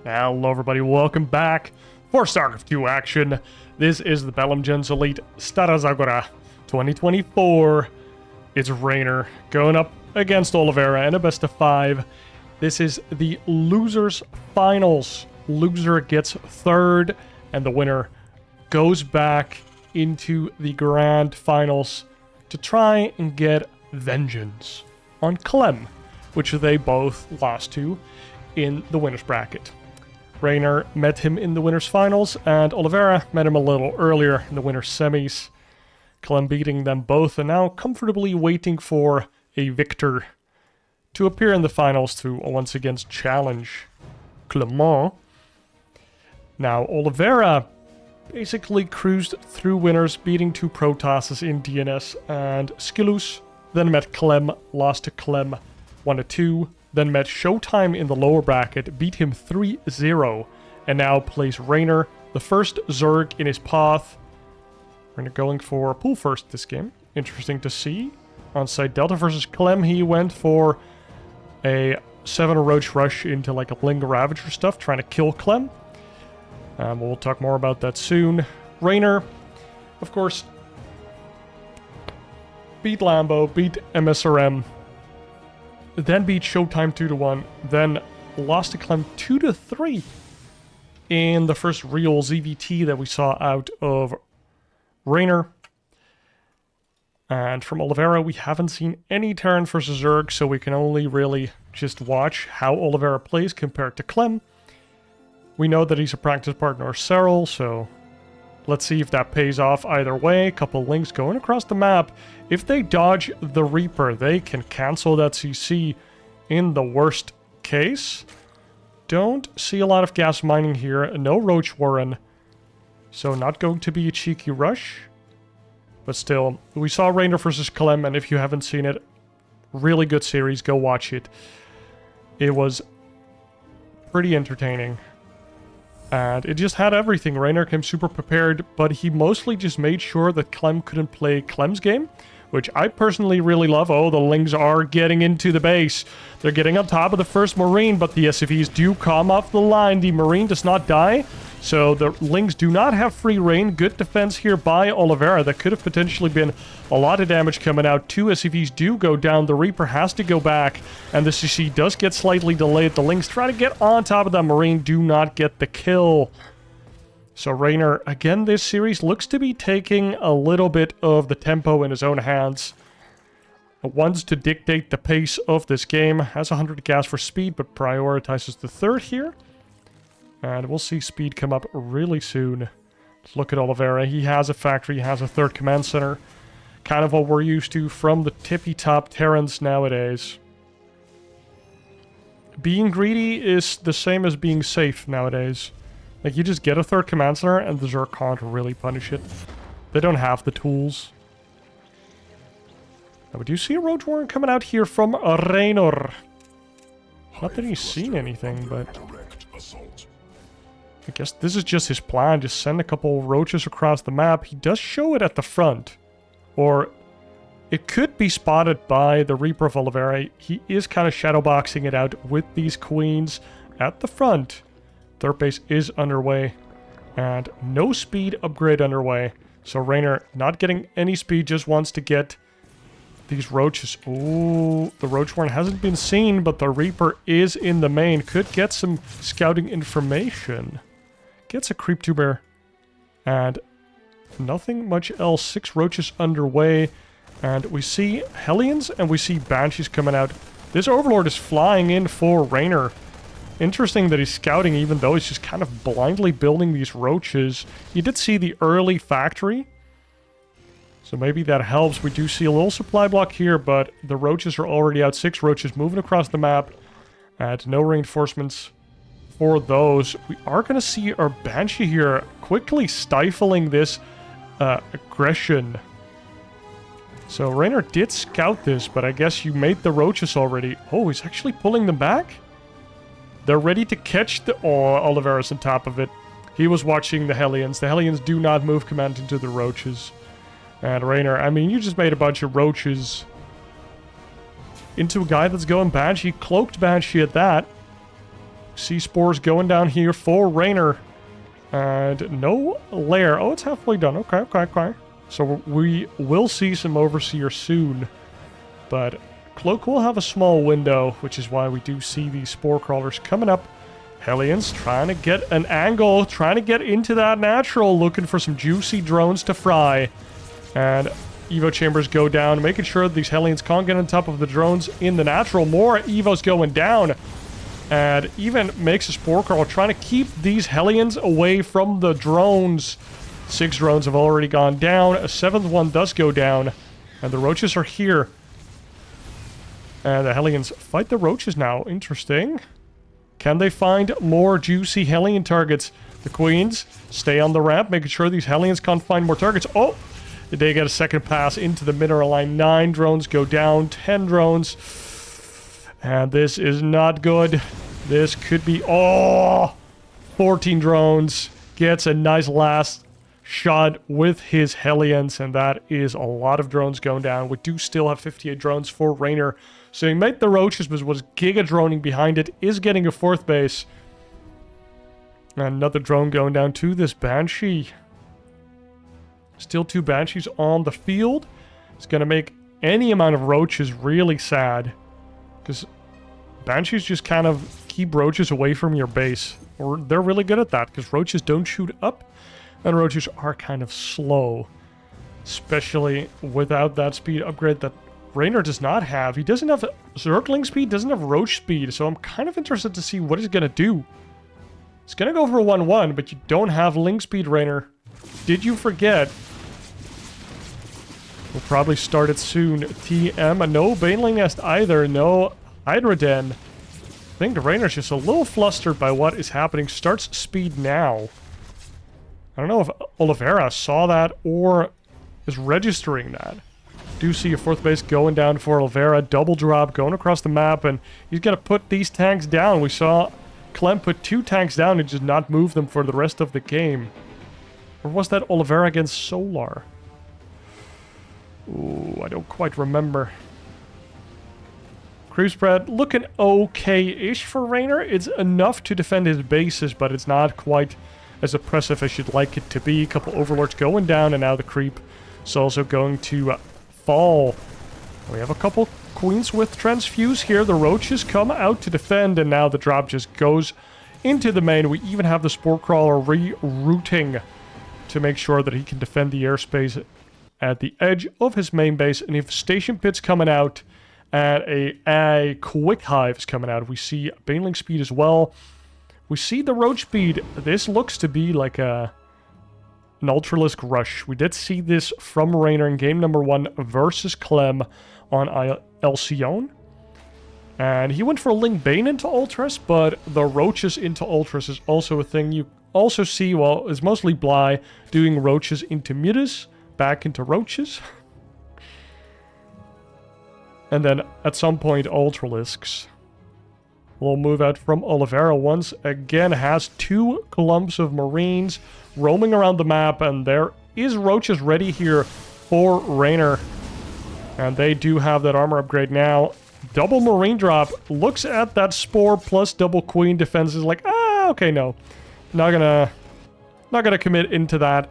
Hello everybody, welcome back for StarCraft 2 action. This is the Bellum Gens Elite Stara Zagora 2024. It's Reynor going up against Oliveira in a best of 5. This is the losers finals. Loser gets third and the winner goes back into the grand finals to try and get vengeance on Clem, which they both lost to in the winner's bracket. Reynor met him in the winner's finals, and Oliveira met him a little earlier in the winner's semis. Clem beating them both, and now comfortably waiting for a victor to appear in the finals to once again challenge Clement. Now, Oliveira basically cruised through winners, beating 2 Protosses in DNS and Skillus, then met Clem, lost to Clem 1-2, then met Showtime in the lower bracket, beat him 3-0, and now plays Reynor, the first Zerg in his path. Reynor going for pool first this game. Interesting to see. On side Delta versus Clem, he went for a 7 Roach Rush into like a Ling Ravager stuff, trying to kill Clem. We'll talk more about that soon. Reynor, of course, beat Lambo, beat MSRM, then beat Showtime 2-1, then lost to Clem 2-3 in the first real ZVT that we saw out of Reynor. And from Oliveira, we haven't seen any Terran versus Zerg, so we can only really just watch how Oliveira plays compared to Clem. We know that he's a practice partner of Cyril, so let's see if that pays off either way. A couple links going across the map. If they dodge the Reaper, they can cancel that CC in the worst case. Don't see a lot of gas mining here. No Roach Warren. So not going to be a cheeky rush. But still, we saw Reynor versus Clem, and if you haven't seen it, really good series. Go watch it. It was pretty entertaining. And it just had everything. Reynor came super prepared, but he mostly just made sure that Clem couldn't play Clem's game, which I personally really love. Oh, the Lings are getting into the base. They're getting on top of the first Marine, but the SCVs do come off the line. The Marine does not die, so the Lings do not have free reign. Good defense here by Oliveira. That could have potentially been a lot of damage coming out. 2 SCVs do go down. The Reaper has to go back, and the CC does get slightly delayed. The Lings try to get on top of that Marine, do not get the kill. So Reynor, again, this series looks to be taking a little bit of the tempo in his own hands. Wants to dictate the pace of this game. Has 100 gas for speed, but prioritizes the third here. And we'll see speed come up really soon. Let's look at Oliveira. He has a factory, he has a third command center. Kind of what we're used to from the tippy-top Terrans nowadays. Being greedy is the same as being safe nowadays. Like, you just get a third command center and the Zerg can't really punish it. They don't have the tools. Now, we do see a Roach Warren coming out here from Reynor. Not that he's seen anything, but I guess this is just his plan. Just send a couple roaches across the map. He does show it at the front. Or it could be spotted by the Reaper of Oliveira. He is kind of shadowboxing it out with these queens at the front. Third base is underway, and no speed upgrade underway. So Reynor not getting any speed, just wants to get these roaches. Ooh, the Roach Warren hasn't been seen, but the Reaper is in the main. Could get some scouting information. Gets a creep tuber, and nothing much else. 6 roaches underway, and we see Hellions and we see Banshees coming out. This Overlord is flying in for Reynor. Interesting that he's scouting even though he's just kind of blindly building these roaches. You did see the early factory, so maybe that helps. We do see a little supply block here, but the roaches are already out. 6 roaches moving across the map, and no reinforcements for those. We are going to see our Banshee here quickly stifling this aggression. So Reynor did scout this, but I guess you made the roaches already. Oh, he's actually pulling them back? They're ready to catch the... Oh, Oliveira's on top of it. He was watching the Hellions. The Hellions do not move command into the roaches. And Reynor, I mean, you just made a bunch of roaches into a guy that's going Banshee. Cloaked Banshee at that. See spores going down here for Reynor. And no lair. Oh, it's halfway done. Okay. So we will see some Overseer soon. But Cloak will have a small window, which is why we do see these spore crawlers coming up. Hellions trying to get an angle, trying to get into that natural, looking for some juicy drones to fry. And Evo chambers go down, making sure these Hellions can't get on top of the drones in the natural. More Evos going down. And even makes a spore crawler trying to keep these Hellions away from the drones. 6 drones have already gone down. A 7th one does go down. And the roaches are here. And the Hellions fight the roaches now. Interesting. Can they find more juicy Hellion targets? The Queens stay on the ramp, making sure these Hellions can't find more targets. Oh! They get a second pass into the mineral line. 9 drones go down. 10 drones. And this is not good. This could be... Oh! 14 drones. Gets a nice last shot with his Hellions. And that is a lot of drones going down. We do still have 58 drones for Reynor. So he made the roaches, but was giga droning behind it. Is getting a 4th base. Another drone going down to this Banshee. Still 2 Banshees on the field. It's going to make any amount of roaches really sad. Because Banshees just kind of keep roaches away from your base. Or they're really good at that. Because roaches don't shoot up. And roaches are kind of slow. Especially without that speed upgrade that Reynor does not have. He doesn't have circling speed, doesn't have roach speed. So I'm kind of interested to see what he's going to do. It's going to go for a 1-1, but you don't have link speed, Reynor. Did you forget? We'll probably start it soon. TM, no Baneling Nest either. No Hydra Den. I think the Reynor's just a little flustered by what is happening. Starts speed now. I don't know if Oliveira saw that or is registering that. Do see a 4th base going down for Oliveira. Double drop going across the map, and he's going to put these tanks down. We saw Clem put 2 tanks down and just not move them for the rest of the game. Or was that Oliveira against Solar? Ooh, I don't quite remember. Creep spread looking okay-ish for Reynor. It's enough to defend his bases, but it's not quite as oppressive as you'd like it to be. A couple overlords going down, and now the creep is also going to fall. We have a couple queens with transfuse here. The roaches come out to defend, and now the drop just goes into the main. We even have the spore crawler rerouting to make sure that he can defend the airspace at the edge of his main base. And if station pit's coming out and a quick hive is coming out, we see Baneling speed as well. We see the roach speed. This looks to be like an Ultralisk rush. We did see this from Reynor in game number 1 versus Clem on Alcyone. And he went for Link Bane into Ultras, but the roaches into Ultras is also a thing. You also see, well, it's mostly Bly doing roaches into Mutas, back into roaches. And then at some point Ultralisks. We'll move out from Oliveira once again. Has 2 clumps of Marines roaming around the map, and there is roaches ready here for Reynor. And they do have that armor upgrade now. Double Marine drop. Looks at that Spore plus double Queen defense. Is like, okay, no. Not gonna commit into that.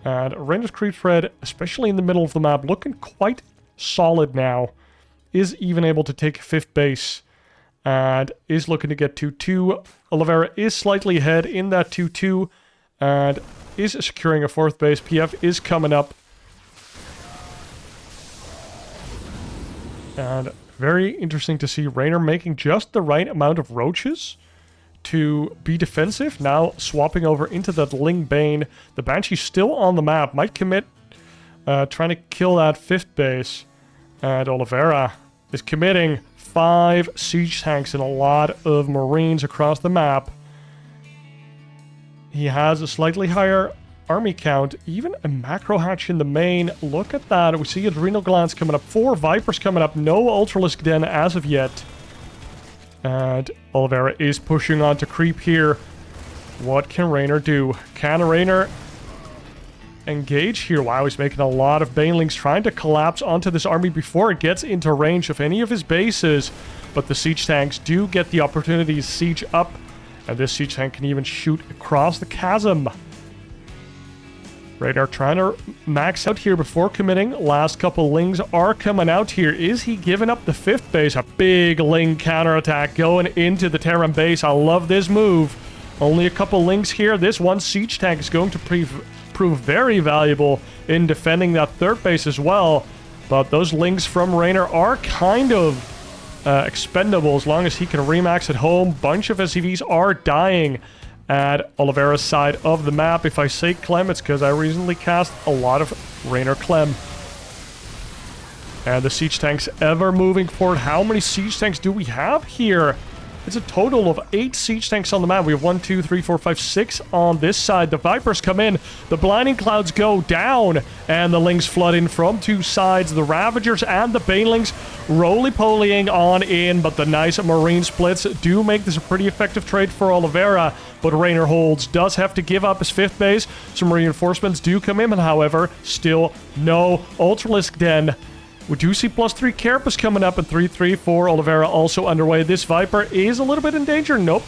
And Reynor's creep spread, especially in the middle of the map, looking quite solid now. Is even able to take 5th base. And is looking to get 2-2. Oliveira is slightly ahead in that 2-2. And is securing a 4th base. PF is coming up. And very interesting to see Reynor making just the right amount of roaches to be defensive. Now swapping over into that Ling Bane. The Banshee's still on the map. Might commit trying to kill that 5th base. And Oliveira is committing 5 siege tanks and a lot of Marines across the map. He has a slightly higher army count. Even a macro hatch in the main. Look at that. We see Adrenal Glands coming up. 4 Vipers coming up. No Ultralisk Den as of yet. And Oliveira is pushing on to creep here. What can Reynor do? Can Reynor engage here? Wow, he's making a lot of Banelings, trying to collapse onto this army before it gets into range of any of his bases. But the siege tanks do get the opportunity to siege up And this siege tank can even shoot across the chasm. Reynor trying to max out here before committing. Last couple lings are coming out here. Is he giving up the 5th base? A big ling counterattack going into the Terran base. I love this move. Only a couple lings here. This one siege tank is going to prove very valuable in defending that 3rd base as well. But those lings from Reynor are kind of expendable as long as he can remax at home. Bunch of SCVs are dying at Oliveira's side of the map. If I say Clem, it's because I recently cast a lot of Reynor Clem. And the siege tanks ever moving forward. How many siege tanks do we have here? It's a total of 8 siege tanks on the map. We have 1, 2, 3, 4, 5, 6 on this side. The Vipers come in. The Blinding Clouds go down. And the Lings flood in from 2 sides. The Ravagers and the Banelings roly-polying on in. But the nice Marine splits do make this a pretty effective trade for Oliveira. But Reynor holds. Does have to give up his 5th base. Some reinforcements do come in. However, still no Ultralisk Den. We do see +3 Carapace coming up, and 3-3 for Oliveira also underway. This Viper is a little bit in danger. Nope.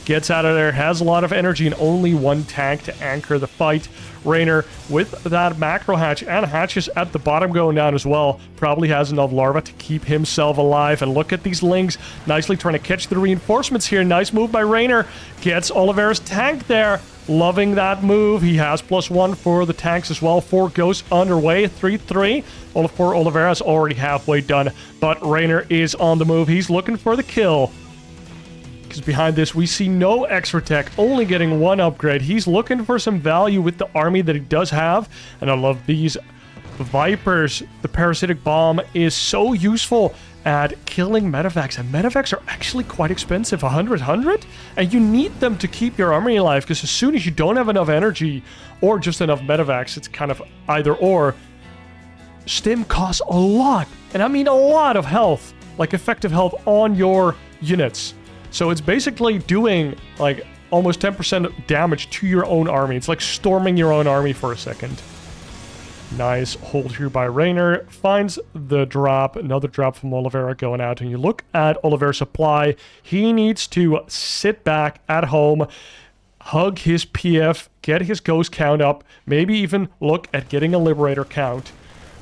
Gets out of there, has a lot of energy, and only 1 tank to anchor the fight. Reynor with that macro hatch and hatches at the bottom going down as well. Probably has enough larva to keep himself alive. And look at these lings nicely trying to catch the reinforcements here. Nice move by Reynor. Gets Oliveira's tank there. Loving that move. He has +1 for the tanks as well. 4 ghosts underway. 3-3. For Oliveira is already halfway done. But Reynor is on the move. He's looking for the kill. Because behind this, we see no extra tech. Only getting 1 upgrade. He's looking for some value with the army that he does have. And I love these Vipers. The Parasitic Bomb is so useful at killing medevacs, and medevacs are actually quite expensive. 100, and you need them to keep your army alive, because as soon as you don't have enough energy or just enough medevacs, it's kind of either or. Stim costs a lot, and I mean a lot of health, like effective health on your units. So it's basically doing like almost 10% damage to your own army. It's like storming your own army for a second. Nice hold here by Reynor. Finds the drop. Another drop from Oliveira going out. And you look at Oliveira's supply. He needs to sit back at home, hug his PF, get his ghost count up, maybe even look at getting a Liberator count.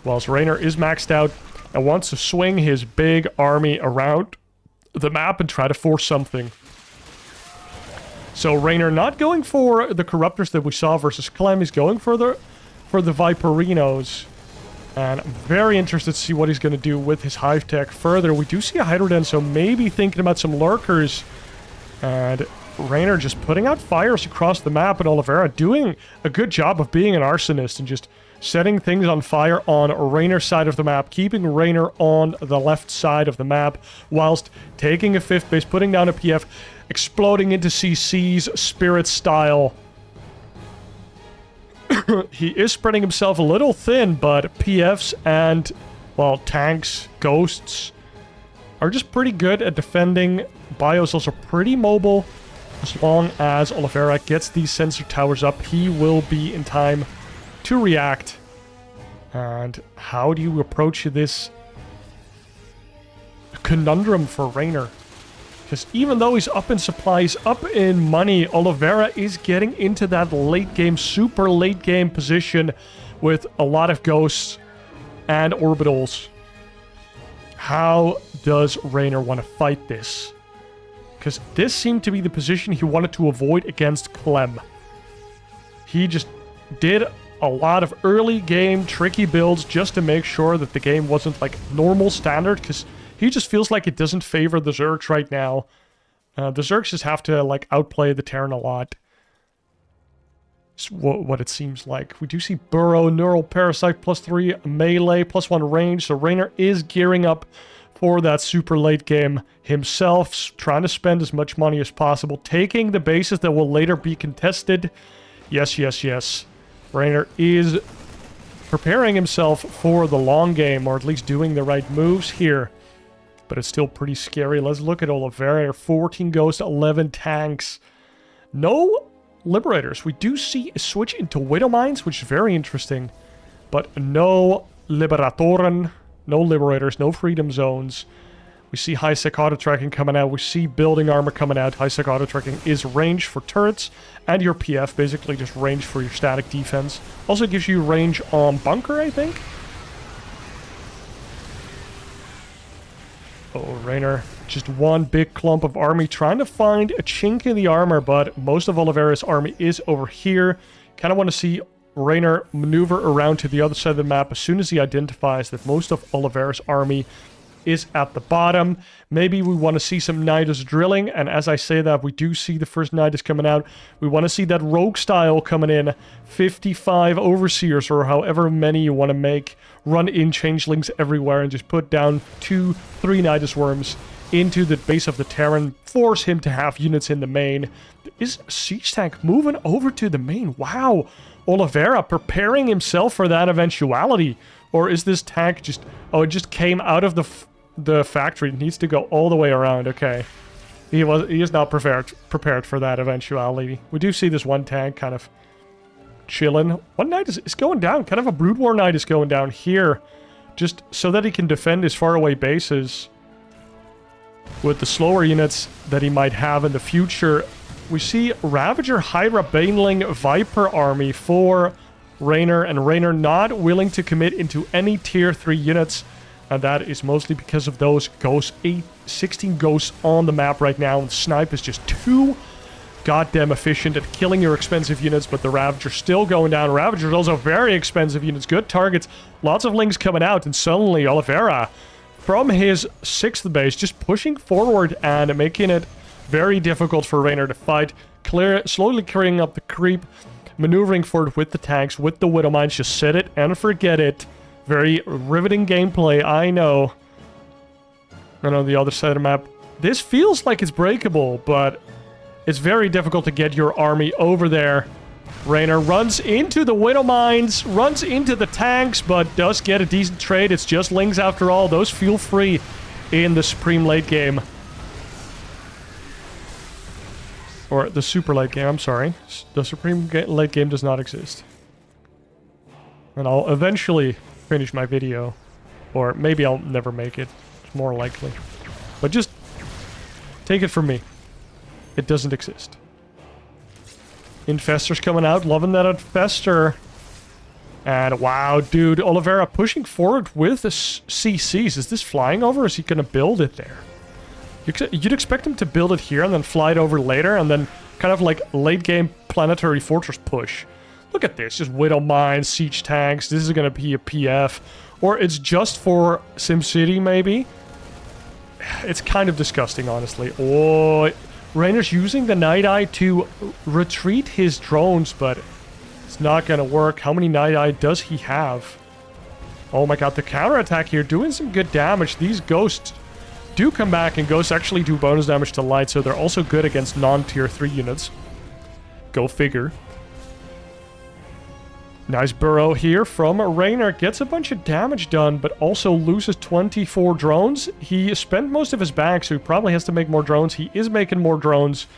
Whilst Reynor is maxed out and wants to swing his big army around the map and try to force something. So Reynor not going for the Corruptors that we saw versus Clem. He's going for the Viperinos. And I'm very interested to see what he's going to do with his Hive Tech further. We do see a Hydroden, so maybe thinking about some Lurkers. And Reynor just putting out fires across the map, and Oliveira doing a good job of being an arsonist and just setting things on fire on Reynor's side of the map, keeping Reynor on the left side of the map, whilst taking a 5th base, putting down a PF, exploding into CC's Spirit style. He is spreading himself a little thin, but PFs and, well, tanks, ghosts are just pretty good at defending. Bio's also pretty mobile. As long as Oliveira gets these sensor towers up, he will be in time to react. And how do you approach this conundrum for Reynor? Because even though he's up in supplies, up in money, Oliveira is getting into that late game, super late game position with a lot of ghosts and orbitals. How does Reynor want to fight this? Because this seemed to be the position he wanted to avoid against Clem. He just did a lot of early game tricky builds just to make sure that the game wasn't like normal standard, because he just feels like it doesn't favor the Zergs right now. The Zergs just have to like outplay the Terran a lot. It's what it seems like. We do see Burrow, Neural Parasite, +3 melee, +1 range. So Reynor is gearing up for that super late game himself, trying to spend as much money as possible, taking the bases that will later be contested. Yes, yes, yes. Reynor is preparing himself for the long game, or at least doing the right moves here. But it's still pretty scary. Let's look at Oliveira. 14 ghosts, 11 tanks. No Liberators. We do see a switch into Widow Mines, which is very interesting. But no Liberatoren, no Liberators, no Freedom Zones. We see high-sec auto-tracking coming out. We see building armor coming out. High-sec auto-tracking is range for turrets. And your PF, basically just range for your static defense. Also gives you range on bunker, I think. Oh, Reynor. Just one big clump of army trying to find a chink in the armor, but most of Oliveira's army is over here. Kind of want to see Reynor maneuver around to the other side of the map as soon as he identifies that most of Oliveira's army is at the bottom. Maybe we want to see some Nidus drilling, and as I say that, we do see the first Nidus coming out. We want to see that rogue style coming in. 55 overseers, or however many you want to make, run in changelings everywhere and just put down 2-3 Nidus worms into the base of the Terran, force him to have units in the main. Is Siege Tank moving over to the main? Wow! Oliveira preparing himself for that eventuality. Or is this tank just... Oh, it just came out of the factory. It needs to go all the way around. Okay. He is not prepared for that eventuality. We do see this one tank kind of chilling. One knight is going down. Kind of a Brood War knight is going down here. Just so that he can defend his faraway bases with the slower units that he might have in the future. We see Ravager, Hydra, Baneling, Viper army for Reynor, and Reynor not willing to commit into any tier 3 units, and that is mostly because of those ghosts. 16 ghosts on the map right now, and Snipe is just too goddamn efficient at killing your expensive units, but the Ravager's still going down. Ravager's also very expensive units, good targets, lots of lings coming out, and suddenly Oliveira, from his 6th base, just pushing forward and making it very difficult for Reynor to fight, slowly clearing up the creep, maneuvering forward with the tanks, with the Widow Mines. Just set it and forget it. Very riveting gameplay, I know. And on the other side of the map, this feels like it's breakable, but it's very difficult to get your army over there. Reynor runs into the Widow Mines, runs into the tanks, but does get a decent trade. It's just lings after all. Those feel free in the Supreme late game. Or the super late game, I'm sorry. The Supreme late game does not exist. And I'll eventually finish my video. Or maybe I'll never make it. It's more likely. But just take it from me. It doesn't exist. Infester's coming out. Loving that Infester. And wow, dude. Oliveira pushing forward with the CCs. Is this flying over, or is he going to build it there? You'd expect him to build it here and then fly it over later and then kind of like late game planetary fortress push. Look at this, just Widow Mines, siege tanks, this is going to be a PF. Or it's just for SimCity maybe. It's kind of disgusting, honestly. Oh, Reynor's using the Night Eye to retreat his drones, but it's not going to work. How many Night Eye does he have? Oh my god, the counterattack here doing some good damage. These ghosts do come back, and ghosts actually do bonus damage to light, so they're also good against non-tier 3 units. Go figure. Nice burrow here from Reynor. Gets a bunch of damage done, but also loses 24 drones. He spent most of his bag, so he probably has to make more drones. He is making more drones.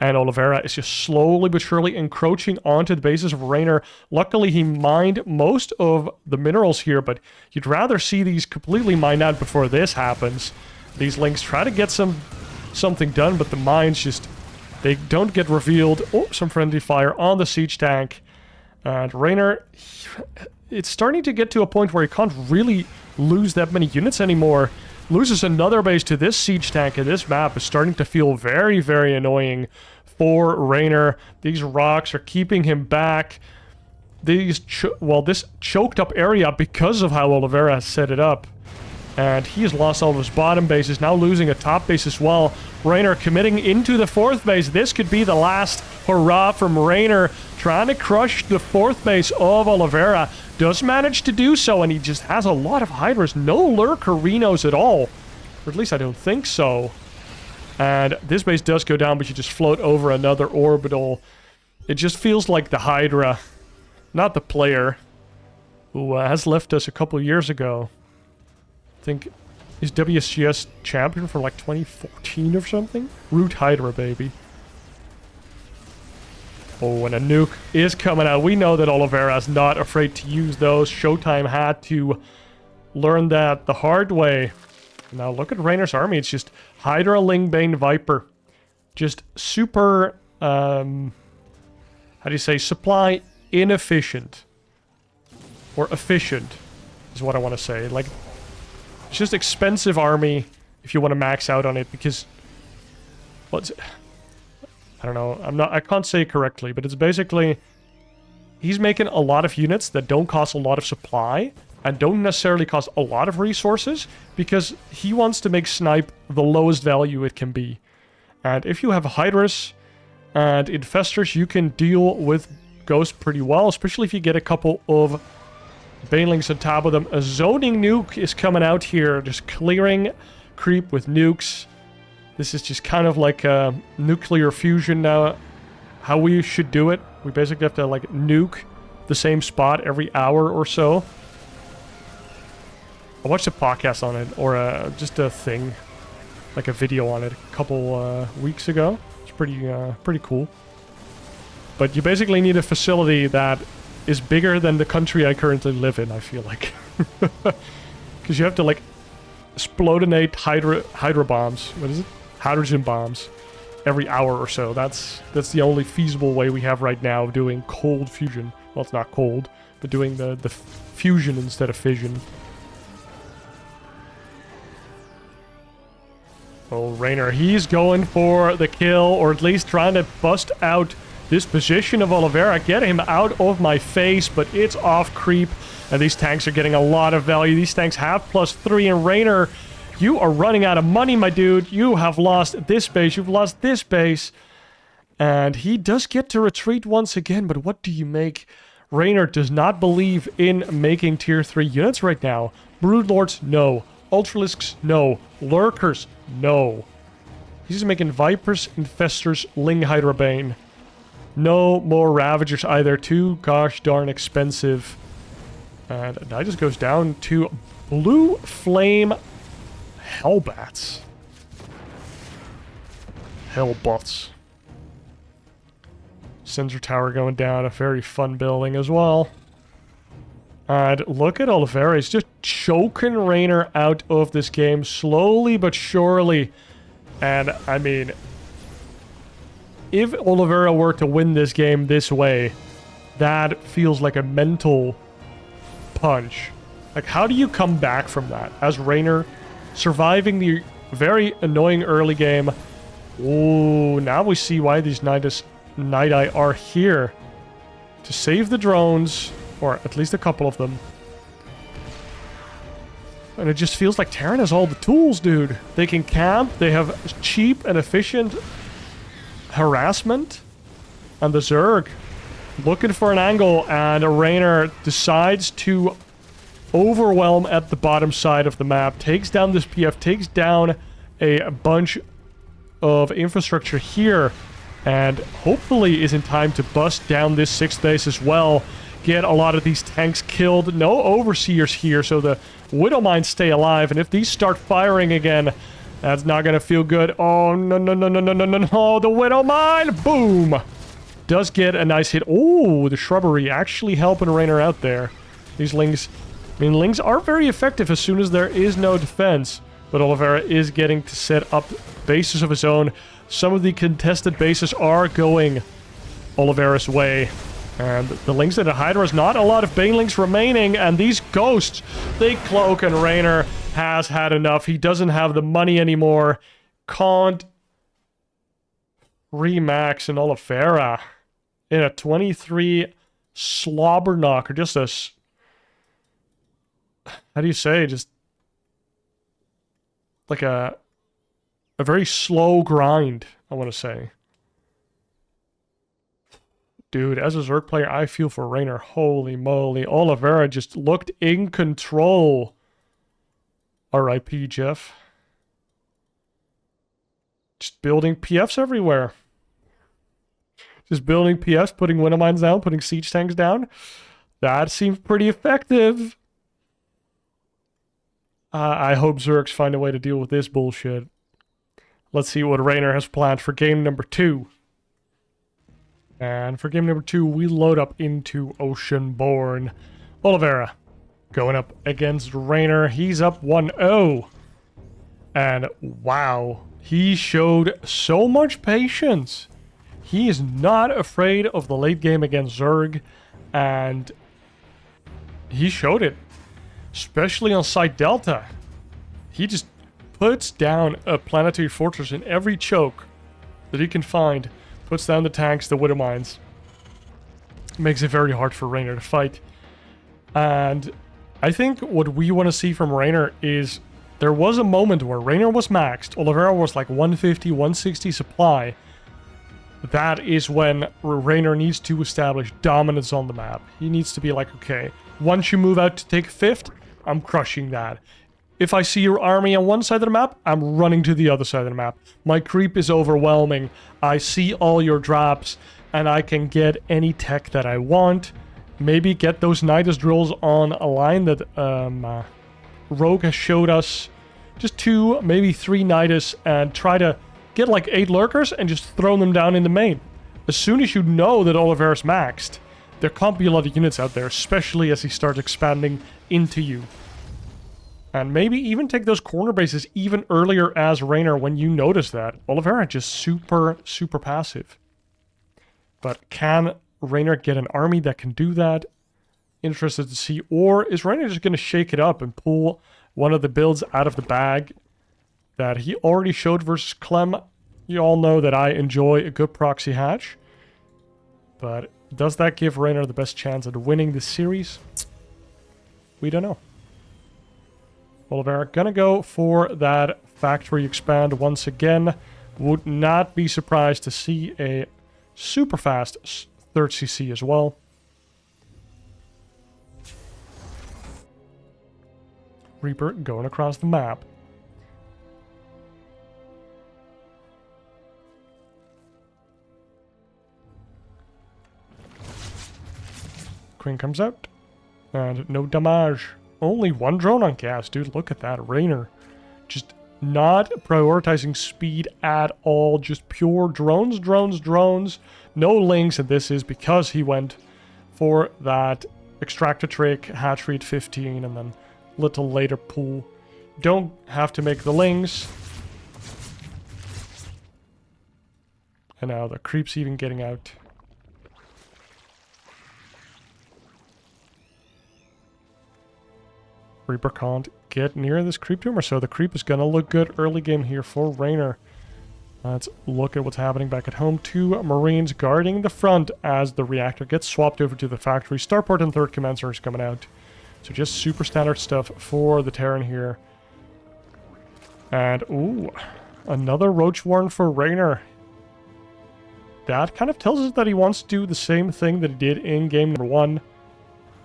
And Oliveira is just slowly but surely encroaching onto the bases of Reynor. Luckily, he mined most of the minerals here, but you'd rather see these completely mined out before this happens. These links try to get something done, but the mines just, they don't get revealed. Oh, some friendly fire on the siege tank. And Reynor, it's starting to get to a point where he can't really lose that many units anymore. Loses another base to this siege tank, and this map is starting to feel very, very annoying for Reynor. These rocks are keeping him back. This choked up area because of how Oliveira has set it up. And he has lost all of his bottom bases, now losing a top base as well. Reynor committing into the 4th base. This could be the last hurrah from Reynor, trying to crush the 4th base of Oliveira. Does manage to do so, and he just has a lot of Hydras. No Lurker Rhinos at all. Or at least I don't think so. And this base does go down, but you just float over another orbital. It just feels like the Hydra, not the player, who has left us a couple years ago. I think he's WSGS champion for like 2014 or something. Root Hydra, baby. Oh, and a nuke is coming out. We know that Oliveira is not afraid to use those. Showtime had to learn that the hard way. Now look at Reynor's army. It's just Hydra, Lingbane, Viper. Just super, how do you say, supply inefficient. Or efficient, is what I want to say. Like, it's just expensive army if you want to max out on it, because... What's it? I don't know, I can't say it correctly, but it's basically... He's making a lot of units that don't cost a lot of supply, and don't necessarily cost a lot of resources, because he wants to make Snipe the lowest value it can be. And if you have Hydras and Infestors, you can deal with Ghost pretty well, especially if you get a couple of Banelings on top of them. A zoning nuke is coming out here, just clearing creep with nukes. This is just kind of like a nuclear fusion now, how we should do it. We basically have to, like, nuke the same spot every hour or so. I watched a podcast on it, or just a thing, like a video on it a couple weeks ago. It's pretty cool. But you basically need a facility that is bigger than the country I currently live in, I feel like. Because you have to, like, explodinate hydra bombs. What is it? Hydrogen bombs. Every hour or so. That's the only feasible way we have right now of doing cold fusion. Well, it's not cold, but doing the fusion instead of fission. Oh, Reynor, he's going for the kill, or at least trying to bust out this position of Oliveira. Get him out of my face, but it's off creep, and these tanks are getting a lot of value. These tanks have +3, and Reynor, you are running out of money, my dude. You have lost this base. You've lost this base. And he does get to retreat once again, but what do you make? Reynor does not believe in making tier 3 units right now. Broodlords, no. Ultralisks, no. Lurkers, no. He's making Vipers, Infestors, Ling Hydra Bane. No more Ravagers either. Too gosh darn expensive. And that just goes down to Blue Flame Hellbats. Hellbots. Sensor tower going down. A very fun building as well. And look at Oliveira. He's just choking Reynor out of this game slowly but surely. And, I mean, if Oliveira were to win this game this way, that feels like a mental punch. Like, how do you come back from that? As Reynor surviving the very annoying early game. Ooh, now we see why these Night-Eye are here. To save the drones, or at least a couple of them. And it just feels like Terran has all the tools, dude. They can camp, they have cheap and efficient harassment. And the Zerg looking for an angle, and Reynor decides to overwhelm at the bottom side of the map, takes down this PF, takes down a bunch of infrastructure here, and hopefully is in time to bust down this 6th base as well. Get a lot of these tanks killed. No Overseers here, so the Widow Mines stay alive, and if these start firing again, that's not gonna feel good. Oh, no, no, no, no, no, no, no, no, the Widow Mine! Boom! Does get a nice hit. Oh, the Shrubbery actually helping Reynor out there. These Lings... I mean, Lings are very effective as soon as there is no defense, but Oliveira is getting to set up bases of his own. Some of the contested bases are going Oliveira's way. And the Lings and the Hydra is not a lot of Banelings remaining, and these Ghosts, they cloak, and Reynor has had enough. He doesn't have the money anymore. Can't remax in Oliveira in a 23 slobber knocker. Just a... How do you say? Just like a very slow grind, I want to say. Dude, as a Zerg player, I feel for Reynor. Holy moly. Oliveira just looked in control. R.I.P. Jeff. Just building PFs everywhere. Just building PFs, putting Widow Mines down, putting siege tanks down. That seems pretty effective. I hope Zergs find a way to deal with this bullshit. Let's see what Reynor has planned for game number 2. And for game number 2, we load up into Oceanborn. Oliveira going up against Reynor. He's up 1-0. And wow, he showed so much patience. He is not afraid of the late game against Zerg, and he showed it, especially on Site Delta. He just puts down a planetary fortress in every choke that he can find, puts down the tanks, the widow mines. Makes it very hard for Reynor to fight. And I think what we want to see from Reynor is there was a moment where Reynor was maxed, Oliveira was like 150, 160 supply. That is when Reynor needs to establish dominance on the map. He needs to be like, okay, once you move out to take 5th, I'm crushing that. If I see your army on one side of the map, I'm running to the other side of the map. My creep is overwhelming. I see all your drops, and I can get any tech that I want. Maybe get those Nidus drills on a line that Rogue has showed us. Just 2, maybe 3 Nidus, and try to get like 8 lurkers and just throw them down in the main. As soon as you know that Oliveira's maxed, there can't be a lot of units out there, especially as he starts expanding into you. And maybe even take those corner bases even earlier as Reynor when you notice that. Oliveira just super, super passive. But can Reynor get an army that can do that? Interested to see. Or is Reynor just going to shake it up and pull one of the builds out of the bag that he already showed versus Clem? You all know that I enjoy a good proxy hatch. But does that give Reynor the best chance at winning this series? We don't know. Oliveira gonna go for that factory expand once again. Would not be surprised to see a super fast 3rd CC as well. Reaper going across the map. Queen comes out. And no damage. Only 1 drone on cast, dude. Look at that. Reynor. Just not prioritizing speed at all. Just pure drones, drones, drones. No links, and this is because he went for that extractor trick, hatchery at 15, and then little later pull. Don't have to make the links. And now the creep's even getting out. Reaper can't get near this creep tumor, so the creep is gonna look good early game here for Reynor. Let's look at what's happening back at home. 2 Marines guarding the front as the reactor gets swapped over to the factory. Starport and 3rd Commencer is coming out. So just super standard stuff for the Terran here. And, ooh, another Roach Warren for Reynor. That kind of tells us that he wants to do the same thing that he did in game number 1.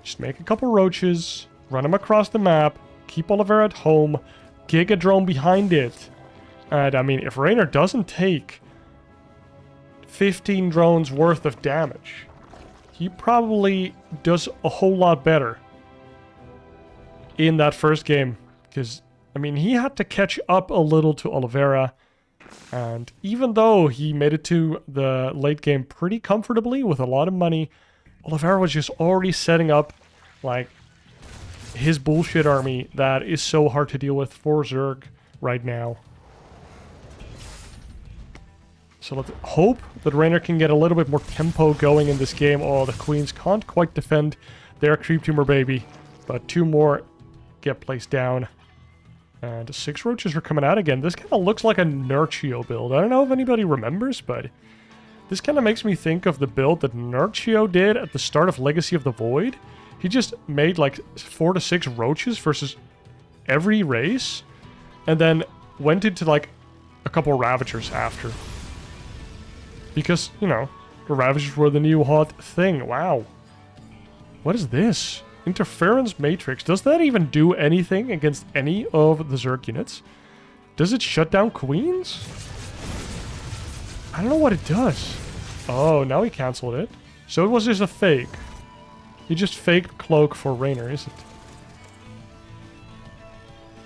Just make a couple roaches, run him across the map, keep Oliveira at home, Giga Drone behind it. And I mean, if Reynor doesn't take 15 drones worth of damage, he probably does a whole lot better in that first game. Because, I mean, he had to catch up a little to Oliveira. And even though he made it to the late game pretty comfortably with a lot of money, Oliveira was just already setting up, like, his bullshit army that is so hard to deal with for Zerg right now. So let's hope that Reynor can get a little bit more tempo going in this game. Oh, the Queens can't quite defend their creep tumor baby, but 2 more get placed down. And 6 roaches are coming out again. This kind of looks like a Nurcio build. I don't know if anybody remembers, but this kind of makes me think of the build that Nurcio did at the start of Legacy of the Void. He just made like 4 to 6 roaches versus every race, and then went into like a couple Ravagers after. Because, you know, the Ravagers were the new hot thing. Wow. What is this? Interference Matrix. Does that even do anything against any of the Zerg units? Does it shut down Queens? I don't know what it does. Oh, now he cancelled it. So it was just a fake. He just faked Cloak for Reynor, is it?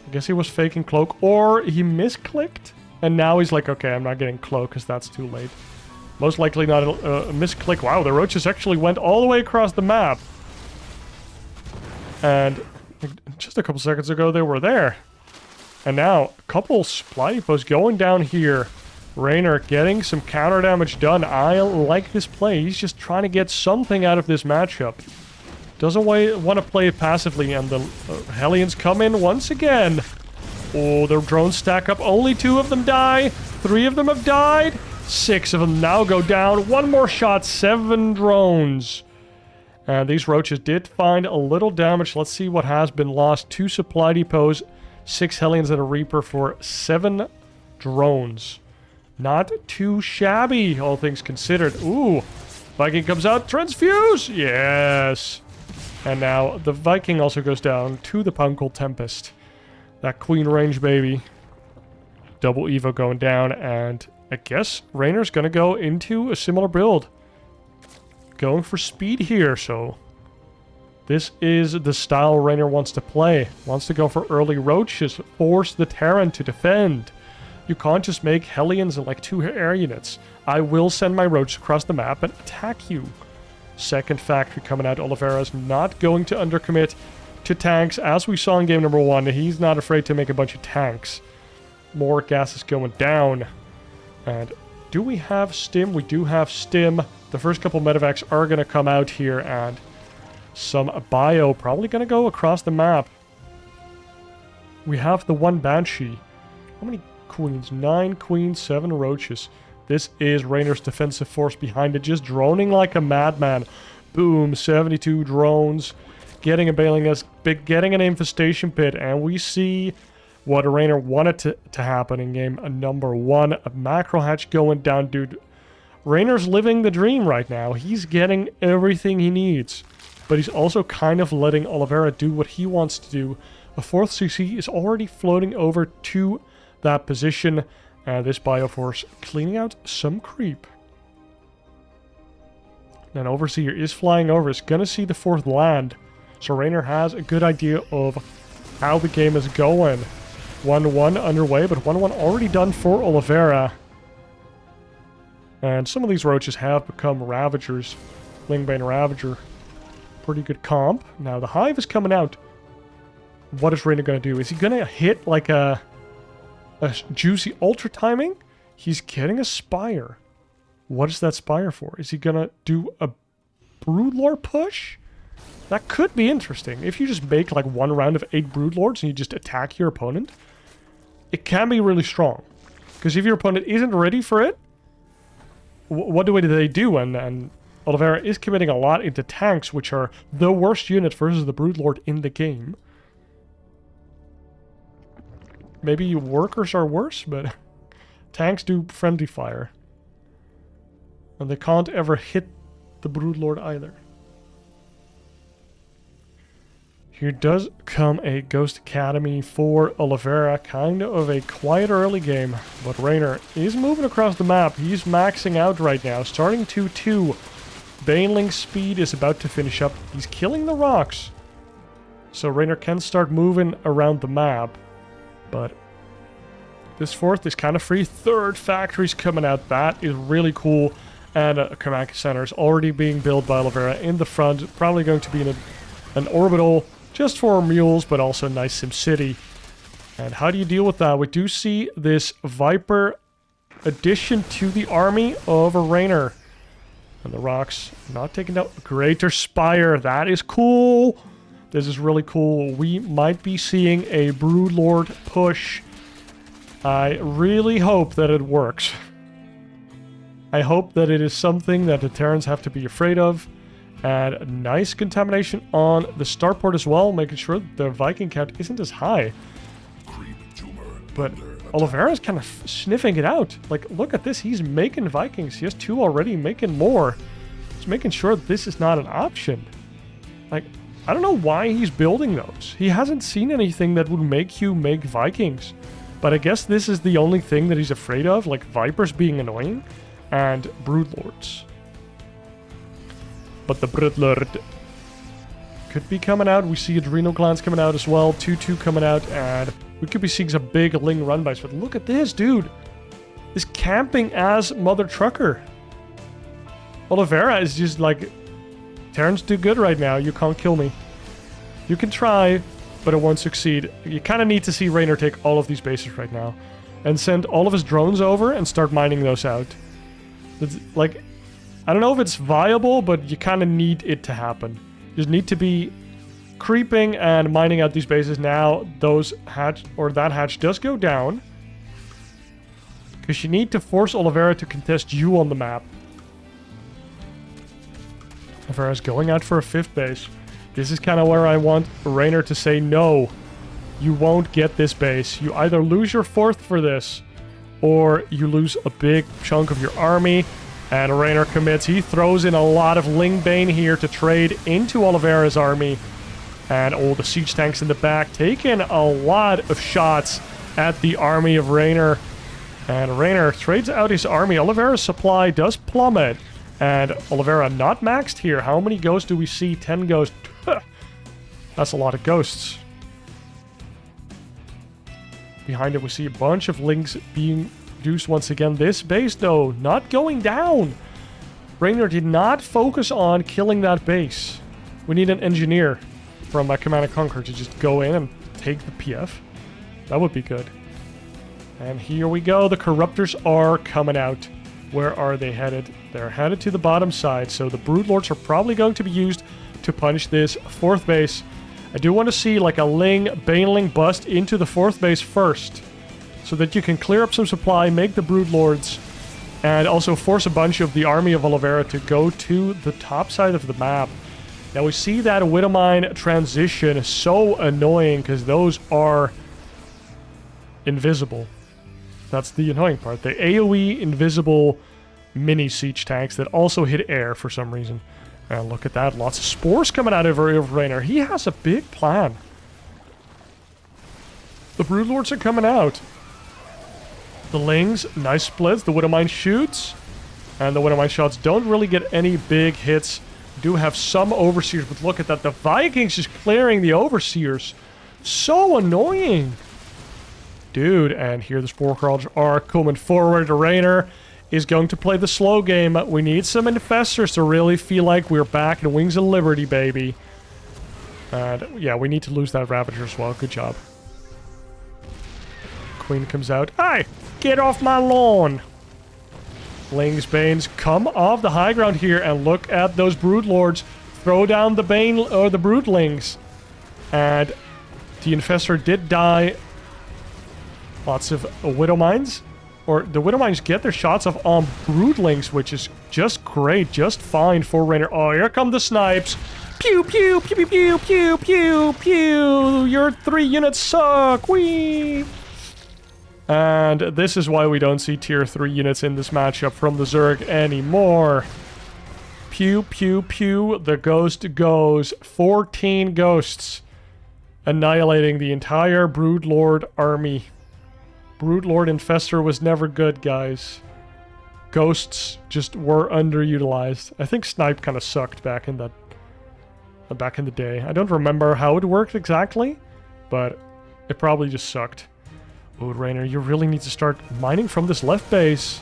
I guess he was faking Cloak, or he misclicked, and now he's like, okay, I'm not getting Cloak because that's too late. Most likely not a misclick. Wow, the roaches actually went all the way across the map. And just a couple seconds ago, they were there. And now, a couple supply depots going down here. Reynor getting some counter damage done. I like this play. He's just trying to get something out of this matchup. Doesn't want to play it passively, and the Hellions come in once again. Oh, their drones stack up. Only 2 of them die. 3 of them have died. 6 of them now go down. 1 more shot. 7 drones. And these roaches did find a little damage. Let's see what has been lost. 2 supply depots, 6 Hellions and a Reaper for 7 drones. Not too shabby, all things considered. Ooh, Viking comes out. Transfuse! Yes. And now the Viking also goes down to the Punkle Tempest. That Queen range, baby. Double Evo going down, and I guess Reynor's gonna go into a similar build. Going for speed here, so this is the style Reynor wants to play. Wants to go for early roaches, force the Terran to defend. You can't just make Hellions and like 2 air units. I will send my roaches across the map and attack you. Second factory coming out. Oliveira's not going to undercommit to tanks. As we saw in game number 1, he's not afraid to make a bunch of tanks. More gas is going down. And do we have stim? We do have stim. The first couple medevacs are going to come out here, and some bio probably going to go across the map. We have the 1 Banshee. How many queens? 9 queens, 7 roaches. This is Reynor's defensive force behind it, just droning like a madman. Boom, 72 drones. Getting a bailing nest, getting an infestation pit, and we see what Reynor wanted to happen in game number 1. A macro hatch going down, dude. Reynor's living the dream right now. He's getting everything he needs. But he's also kind of letting Oliveira do what he wants to do. A 4th CC is already floating over to that position. And this Bioforce cleaning out some creep. And Overseer is flying over. It's going to see the 4th land. So Reynor has a good idea of how the game is going. 1-1 underway, but 1-1 already done for Oliveira. And some of these roaches have become Ravagers. Lingbane Ravager. Pretty good comp. Now the Hive is coming out. What is Reynor going to do? Is he going to hit like a juicy ultra timing? He's getting a Spire. What is that Spire for? Is he going to do a Broodlord push? That could be interesting. If you just make like 1 round of 8 Broodlords and you just attack your opponent, it can be really strong. Because if your opponent isn't ready for it, what do they do? And Oliveira is committing a lot into tanks, which are the worst unit versus the Broodlord in the game. Maybe workers are worse, but tanks do friendly fire. And they can't ever hit the Broodlord either. Here does come a Ghost Academy for Oliveira. Kind of a quiet early game, but Reynor is moving across the map. He's maxing out right now, starting 2-2. Baneling speed is about to finish up. He's killing the rocks. So Reynor can start moving around the map. But this 4th is kind of free. 3rd factory's coming out. That is really cool. And a command center is already being built by Oliveira in the front. Probably going to be in an orbital just for mules, but also nice SimCity. And how do you deal with that? We do see this Viper addition to the army of Reynor. And the rocks not taking down. Greater Spire. That is cool. This is really cool. We might be seeing a Broodlord push. I really hope that it works. I hope that it is something that the Terrans have to be afraid of. And nice contamination on the starport as well, making sure that the Viking count isn't as high. But Oliveira's kind of sniffing it out. Like, look at this. He's making Vikings. He has 2 already, making more. He's making sure that this is not an option. Like, I don't know why he's building those. He hasn't seen anything that would make you make Vikings. But I guess this is the only thing that he's afraid of, like Vipers being annoying and Broodlords. But the Broodlord could be coming out. We see Adrenal Glands coming out as well. 2-2 coming out, and we could be seeing some big Ling run-bys. But look at this, dude. Is camping as Mother Trucker. Oliveira is just like, Terran's too good right now. You can't kill me. You can try, but it won't succeed. You kind of need to see Reynor take all of these bases right now and send all of his drones over and start mining those out. It's like, I don't know if it's viable, but you kind of need it to happen. You just need to be creeping and mining out these bases now. Those hatch, or that hatch does go down. Because you need to force Oliveira to contest you on the map. Oliveira's going out for a 5th base. This is kind of where I want Reynor to say, no, you won't get this base. You either lose your 4th for this, or you lose a big chunk of your army. And Reynor commits. He throws in a lot of Lingbane here to trade into Oliveira's army. And all the siege tanks in the back taking a lot of shots at the army of Reynor. And Reynor trades out his army. Oliveira's supply does plummet. And Oliveira not maxed here. How many ghosts do we see? 10 ghosts. That's a lot of ghosts. Behind it, we see a bunch of links being reduced once again. This base, though, not going down. Reynor did not focus on killing that base. We need an engineer from Command & Conquer to just go in and take the PF. That would be good. And here we go. The Corruptors are coming out. Where are they headed? They're headed to the bottom side. So the Broodlords are probably going to be used to punch this 4th base. I do want to see like a Baneling bust into the 4th base first, so that you can clear up some supply, make the Broodlords, and also force a bunch of the army of Oliveira to go to the top side of the map. Now we see that Widowmine transition is so annoying because those are invisible. That's the annoying part. The AoE invisible mini siege tanks that also hit air for some reason. And look at that. Lots of spores coming out of Reynor. He has a big plan. The Broodlords are coming out. The Lings, nice splits. The Widowmine shoots. And the Widowmine shots don't really get any big hits. Do have some Overseers, but look at that. The Vikings just clearing the Overseers. So annoying. Dude, and here the Spore Crawlers are coming forward. Reynor is going to play the slow game. We need some Infestors to really feel like we're back in Wings of Liberty, baby. And yeah, we need to lose that Ravager as well. Good job. Queen comes out. Hey, get off my lawn. Lings, Banes, come off the high ground here and look at those Broodlords. Throw down the Bane or the Broodlings. And the Infestor did die. Lots of Widowmines. Or the Widowmines get their shots off on Broodlings, which is just great, just fine for Reynor. Oh, here come the snipes. Pew, pew, pew, pew, pew, pew, pew, pew. Your 3 units suck. Whee! And this is why we don't see tier 3 units in this matchup from the Zerg anymore. Pew, pew, pew. The ghost goes. 14 ghosts. Annihilating the entire Broodlord army. Broodlord Infestor was never good, guys. Ghosts just were underutilized. I think Snipe kind of sucked back in the day. I don't remember how it worked exactly, but it probably just sucked. Oh, Reynor, you really need to start mining from this left base.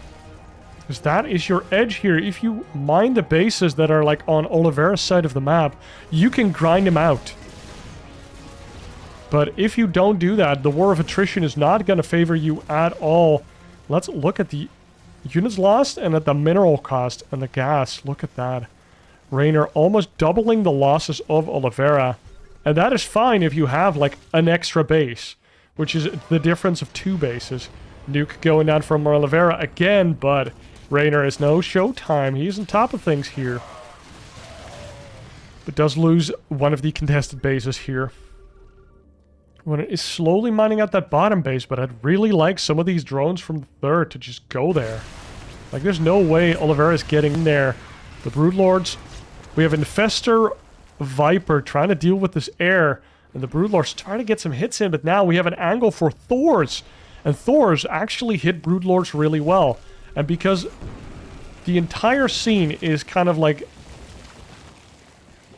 Because that is your edge here. If you mine the bases that are like on Oliveira's side of the map, you can grind them out. But if you don't do that, the War of Attrition is not going to favor you at all. Let's look at the units lost and at the mineral cost and the gas. Look at that. Reynor almost doubling the losses of Oliveira. And that is fine if you have like an extra base, which is the difference of 2 bases. Nuke going down from Oliveira again, but Reynor is no showtime. He's on top of things here. But does lose one of the contested bases here. When it is slowly mining out that bottom base, but I'd really like some of these drones from the 3rd to just go there. Like, there's no way Oliveira is getting in there. The Broodlords, we have Infestor Viper trying to deal with this air, and the Broodlords trying to get some hits in, but now we have an angle for Thors, and Thors actually hit Broodlords really well. And because the entire scene is kind of like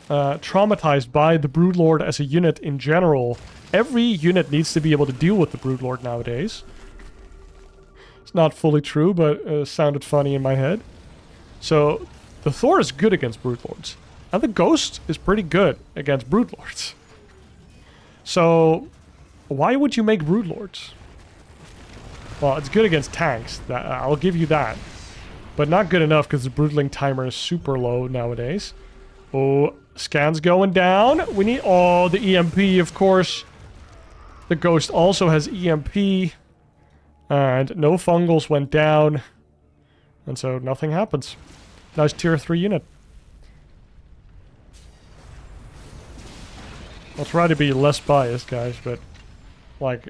traumatized by the Broodlord as a unit in general, every unit needs to be able to deal with the Broodlord nowadays. It's not fully true, but sounded funny in my head. So, the Thor is good against Broodlords. And the Ghost is pretty good against Broodlords. So, why would you make Broodlords? Well, it's good against tanks. I'll give you that. But not good enough because the Broodling timer is super low nowadays. Oh, scans going down. We need... Oh, the EMP, of course. The Ghost also has EMP. And no fungals went down. And so nothing happens. Nice tier 3 unit. I'll try to be less biased, guys, but... Like...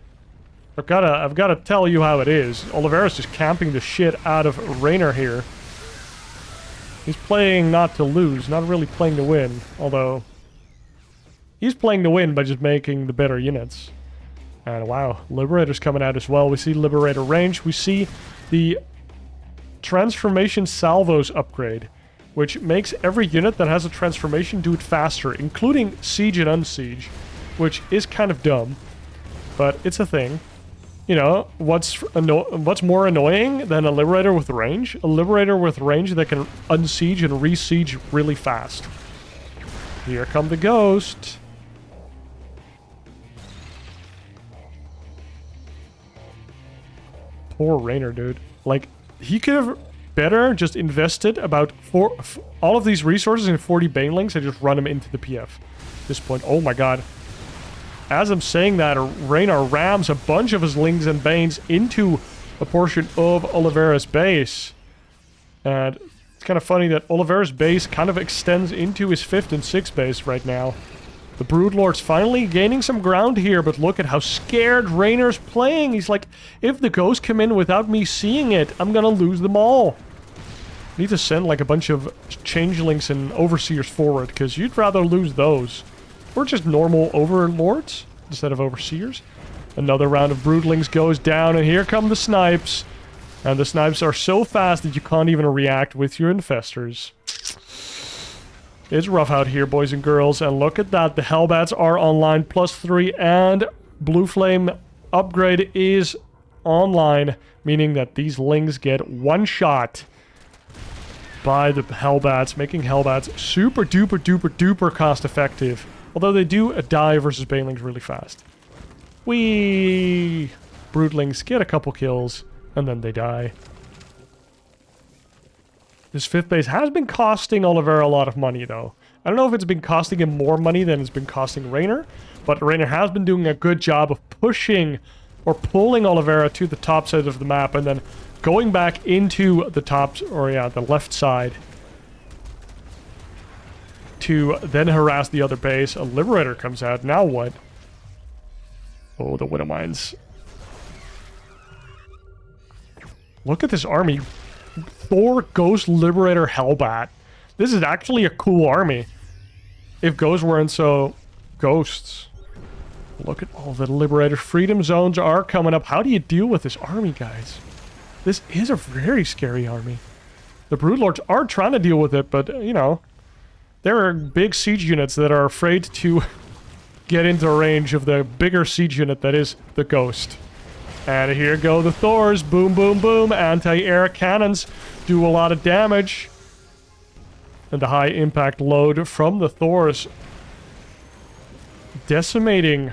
I've gotta tell you how it is. Oliveira's just camping the shit out of Reynor here. He's playing not to lose, not really playing to win. Although... He's playing to win by just making the better units. And wow, Liberator's coming out as well. We see Liberator range. We see the Transformation Salvos upgrade, which makes every unit that has a transformation do it faster, including Siege and Unsiege, which is kind of dumb, but it's a thing. You know, what's more annoying than a Liberator with range? A Liberator with range that can unsiege and re-siege really fast. Here come the Ghost. Poor Reynor, dude. Like, he could have better just invested about all of these resources in 40 Banelings and just run them into the PF. At this point, oh my god. As I'm saying that, Reynor rams a bunch of his Lings and Banes into a portion of Oliveira's base. And it's kind of funny that Oliveira's base kind of extends into his 5th and 6th base right now. The Broodlord's finally gaining some ground here, but look at how scared Reynor's playing. He's like, if the Ghosts come in without me seeing it, I'm gonna lose them all. Need to send like a bunch of Changelings and Overseers forward, because you'd rather lose those. Or just normal Overlords instead of Overseers. Another round of Broodlings goes down, and here come the Snipes. And the Snipes are so fast that you can't even react with your Infestors. It's rough out here, boys and girls, and look at that. The Hellbats are online, +3, and Blue Flame upgrade is online, meaning that these Lings get one shot by the Hellbats, making Hellbats super duper duper duper cost effective. Although they do die versus Banelings really fast. Whee! Broodlings get a couple kills, and then they die. This 5th base has been costing Oliveira a lot of money, though. I don't know if it's been costing him more money than it's been costing Reynor, but Reynor has been doing a good job of pushing or pulling Oliveira to the top side of the map and then going back into the top, or yeah, the left side to then harass the other base. A Liberator comes out. Now what? Oh, the Widowmines. Look at this army. Thor, Ghost, Liberator, Hellbat. This is actually a cool army. If Ghosts weren't so ghosts. Look at all the Liberator Freedom Zones are coming up. How do you deal with this army, guys? This is a very scary army. The Broodlords are trying to deal with it, but, you know, there are big siege units that are afraid to get into range of the bigger siege unit that is the Ghost. And here go the Thors. Boom, boom, boom. Anti-air cannons do a lot of damage. And the high impact load from the Thors decimating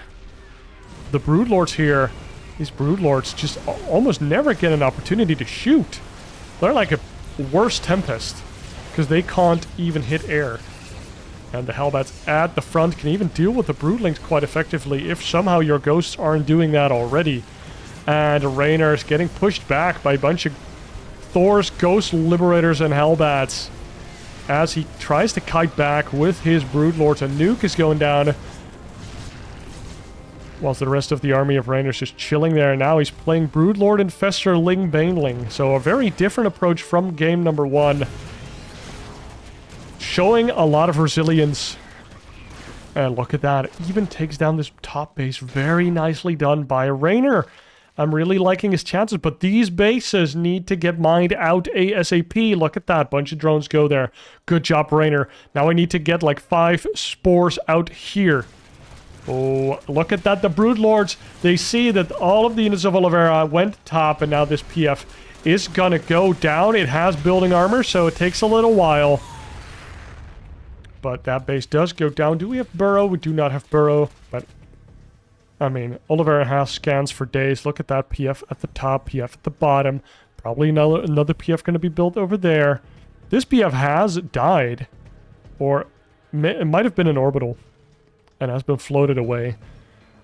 the Broodlords here. These Broodlords just almost never get an opportunity to shoot. They're like a worse Tempest because they can't even hit air. And the Hellbats at the front can even deal with the Broodlings quite effectively if somehow your Ghosts aren't doing that already. And Reynor is getting pushed back by a bunch of Thors, Ghost, Liberators, and Hellbats as he tries to kite back with his Broodlords. A nuke is going down whilst the rest of the army of Reynor is just chilling there. Now he's playing Broodlord, Infestor, Ling, Baneling. So a very different approach from game number 1. Showing a lot of resilience. And look at that. It even takes down this top base. Very nicely done by Reynor. I'm really liking his chances, but these bases need to get mined out ASAP. Look at that. Bunch of drones go there. Good job, Reynor. Now I need to get like 5 spores out here. Oh, look at that. The Broodlords, they see that all of the units of Oliveira went top, and now this PF is gonna go down. It has building armor, so it takes a little while. But that base does go down. Do we have Burrow? We do not have Burrow, but I mean, Oliveira has scans for days. Look at that PF at the top, PF at the bottom. Probably another PF going to be built over there. This PF has died. Or it might have been an orbital. And has been floated away.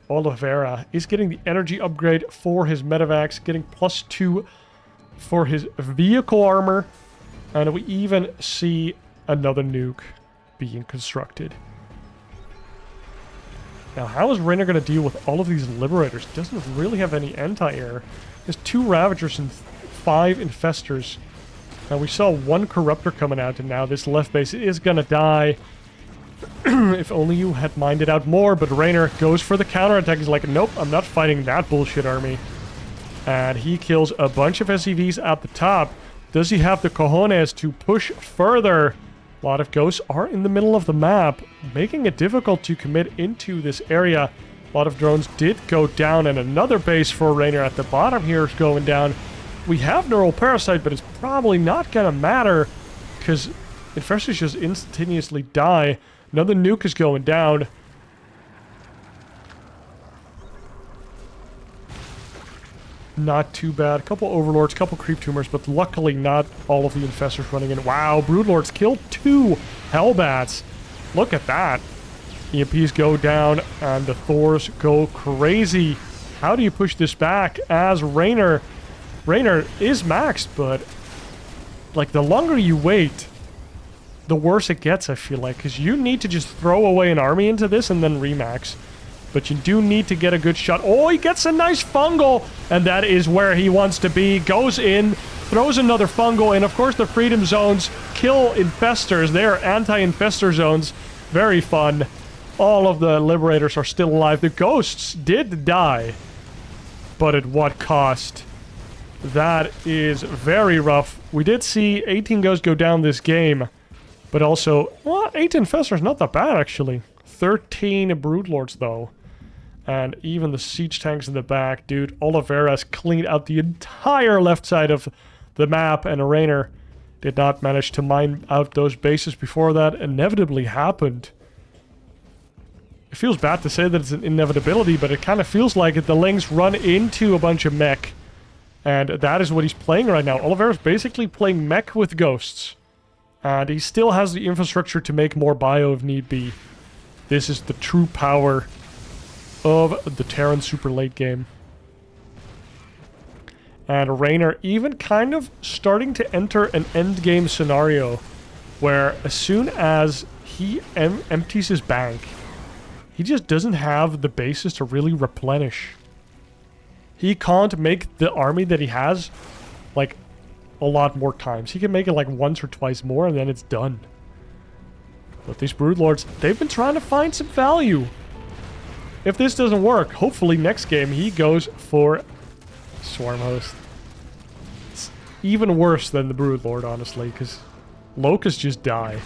Oliveira is getting the energy upgrade for his medevacs. Getting +2 for his vehicle armor. And we even see another nuke being constructed. Now, how is Reynor going to deal with all of these Liberators? Doesn't really have any anti-air. There's 2 Ravagers and 5 Infestors. Now, we saw 1 Corruptor coming out, and now this left base is going to die. If only you had minded out more, but Reynor goes for the counterattack. He's like, nope, I'm not fighting that bullshit army. And he kills a bunch of SCVs at the top. Does he have the cojones to push further? A lot of ghosts are in the middle of the map, making it difficult to commit into this area. A lot of drones did go down, and another base for Reynor at the bottom here is going down. We have Neural Parasite, but it's probably not going to matter, because Infestors just instantaneously die. Another nuke is going down. Not too bad. A couple Overlords, a couple Creep Tumors, but luckily not all of the Infestors running in. Wow, Broodlords killed 2 Hellbats. Look at that. EMPs go down, and the Thors go crazy. How do you push this back as Reynor? Reynor is maxed, but like the longer you wait, the worse it gets, I feel like. Because you need to just throw away an army into this and then remax. But you do need to get a good shot. Oh, he gets a nice fungal. And that is where he wants to be. Goes in, throws another fungal. And of course the Freedom Zones kill Infestors. They're anti-Infestor zones. Very fun. All of the Liberators are still alive. The Ghosts did die. But at what cost? That is very rough. We did see 18 Ghosts go down this game. But also, well, 8 Infestors, not that bad actually. 13 Broodlords though. And even the siege tanks in the back, dude. Oliveira's cleaned out the entire left side of the map, and Reynor did not manage to mine out those bases before that inevitably happened. It feels bad to say that it's an inevitability, but it kind of feels like it. The Lings run into a bunch of mech, and that is what he's playing right now. Oliveira's basically playing mech with ghosts, and he still has the infrastructure to make more bio if need be. This is the true power of the Terran super late game. And Reynor even kind of starting to enter an endgame scenario where as soon as he empties his bank, he just doesn't have the bases to really replenish. He can't make the army that he has like a lot more times. He can make it like once or twice more and then it's done. But these Broodlords, they've been trying to find some value. If this doesn't work, hopefully next game he goes for Swarm Host. It's even worse than the Broodlord, honestly, because Locusts just die.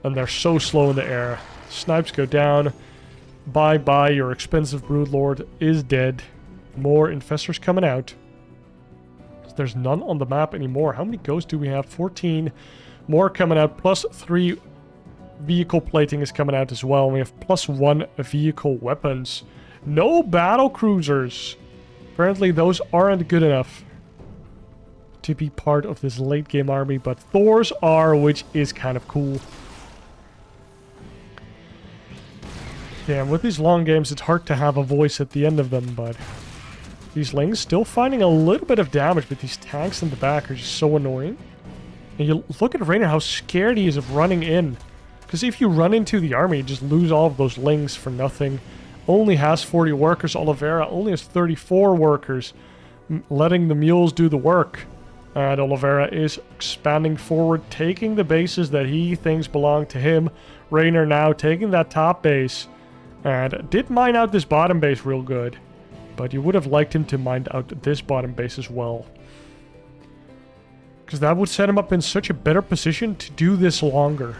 And they're so slow in the air. Snipes go down. Bye-bye, your expensive Broodlord is dead. More Infestors coming out. There's none on the map anymore. How many ghosts do we have? 14. More coming out, +3 vehicle plating is coming out as well. We have +1 vehicle weapons. No battle cruisers. Apparently those aren't good enough to be part of this late game army, but Thors are, which is kind of cool. Damn, with these long games it's hard to have a voice at the end of them, but these Lings still finding a little bit of damage, but these tanks in the back are just so annoying. And you look at Reynor, how scared he is of running in. Because if you run into the army, you just lose all of those Lings for nothing. Only has 40 workers. Oliveira only has 34 workers. Letting the mules do the work. And Oliveira is expanding forward, taking the bases that he thinks belong to him. Reynor now taking that top base. And did mine out this bottom base real good. But you would have liked him to mine out this bottom base as well. Because that would set him up in such a better position to do this longer.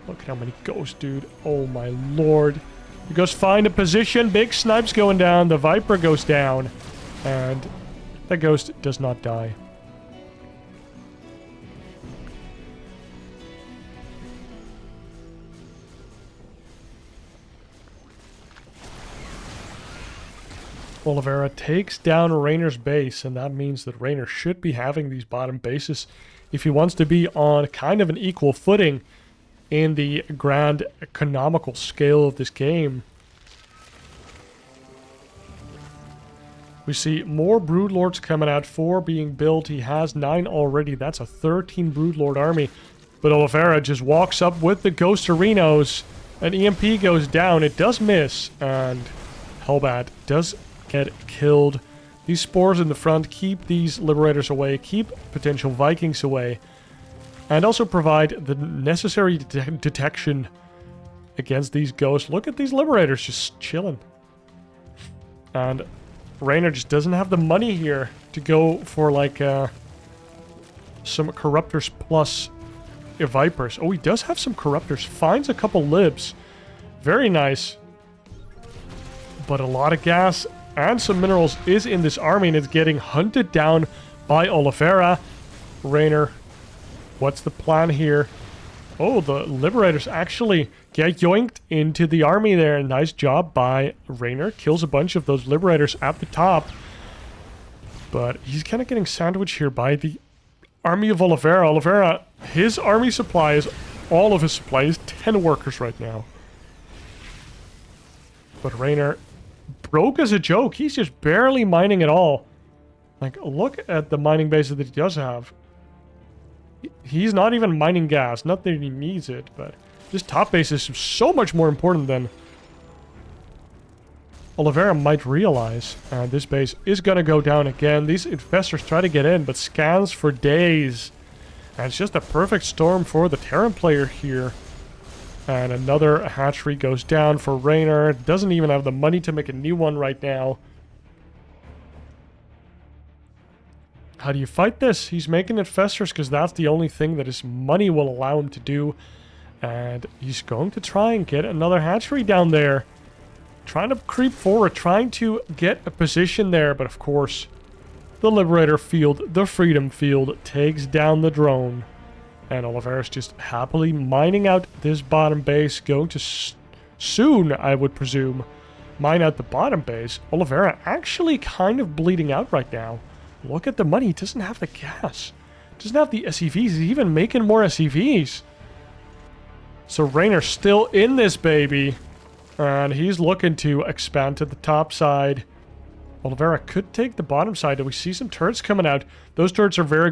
Look at how many ghosts, dude. Oh my lord. He goes find a position. Big snipes going down. The Viper goes down. And the ghost does not die. Oliveira takes down Reynor's base, and that means that Reynor should be having these bottom bases if he wants to be on kind of an equal footing in the grand economical scale of this game. We see more Broodlords coming out, 4 being built. He has 9 already. That's a 13 Broodlord army. But Oliveira just walks up with the Ghost Arenos. An EMP goes down. It does miss. And Hellbat does get killed. These spores in the front keep these Liberators away, keep potential Vikings away, and also provide the necessary detection against these ghosts. Look at these Liberators just chilling. And Reynor just doesn't have the money here to go for like some Corruptors plus Vipers. Oh, he does have some Corruptors. Finds a couple Libs. Very nice. But a lot of gas and some minerals is in this army, and it's getting hunted down by Oliveira. Reynor, what's the plan here? Oh, the Liberators actually get yoinked into the army there. Nice job by Reynor. Kills a bunch of those Liberators at the top. But he's kind of getting sandwiched here by the army of Oliveira. Oliveira, his army supply is all of his supply is 10 workers right now. But Reynor broke as a joke. He's just barely mining at all. Like, look at the mining base that he does have. He's not even mining gas. Not that he needs it, but this top base is so much more important than Oliveira might realize. And this base is going to go down again. These infestors try to get in, but scans for days. And it's just a perfect storm for the Terran player here. And another hatchery goes down for Reynor. Doesn't even have the money to make a new one right now. How do you fight this? He's making infestors because that's the only thing that his money will allow him to do. And he's going to try and get another hatchery down there. Trying to creep forward, trying to get a position there. But of course, the Liberator field, the Freedom field, takes down the drone. And Oliveira's just happily mining out this bottom base. Going to soon, I would presume, mine out the bottom base. Oliveira actually kind of bleeding out right now. Look at the money. He doesn't have the gas. Doesn't have the SEVs. He's even making more SEVs. So Reynor's still in this baby. And he's looking to expand to the top side. Oliveira could take the bottom side. We see some turrets coming out. Those turrets are very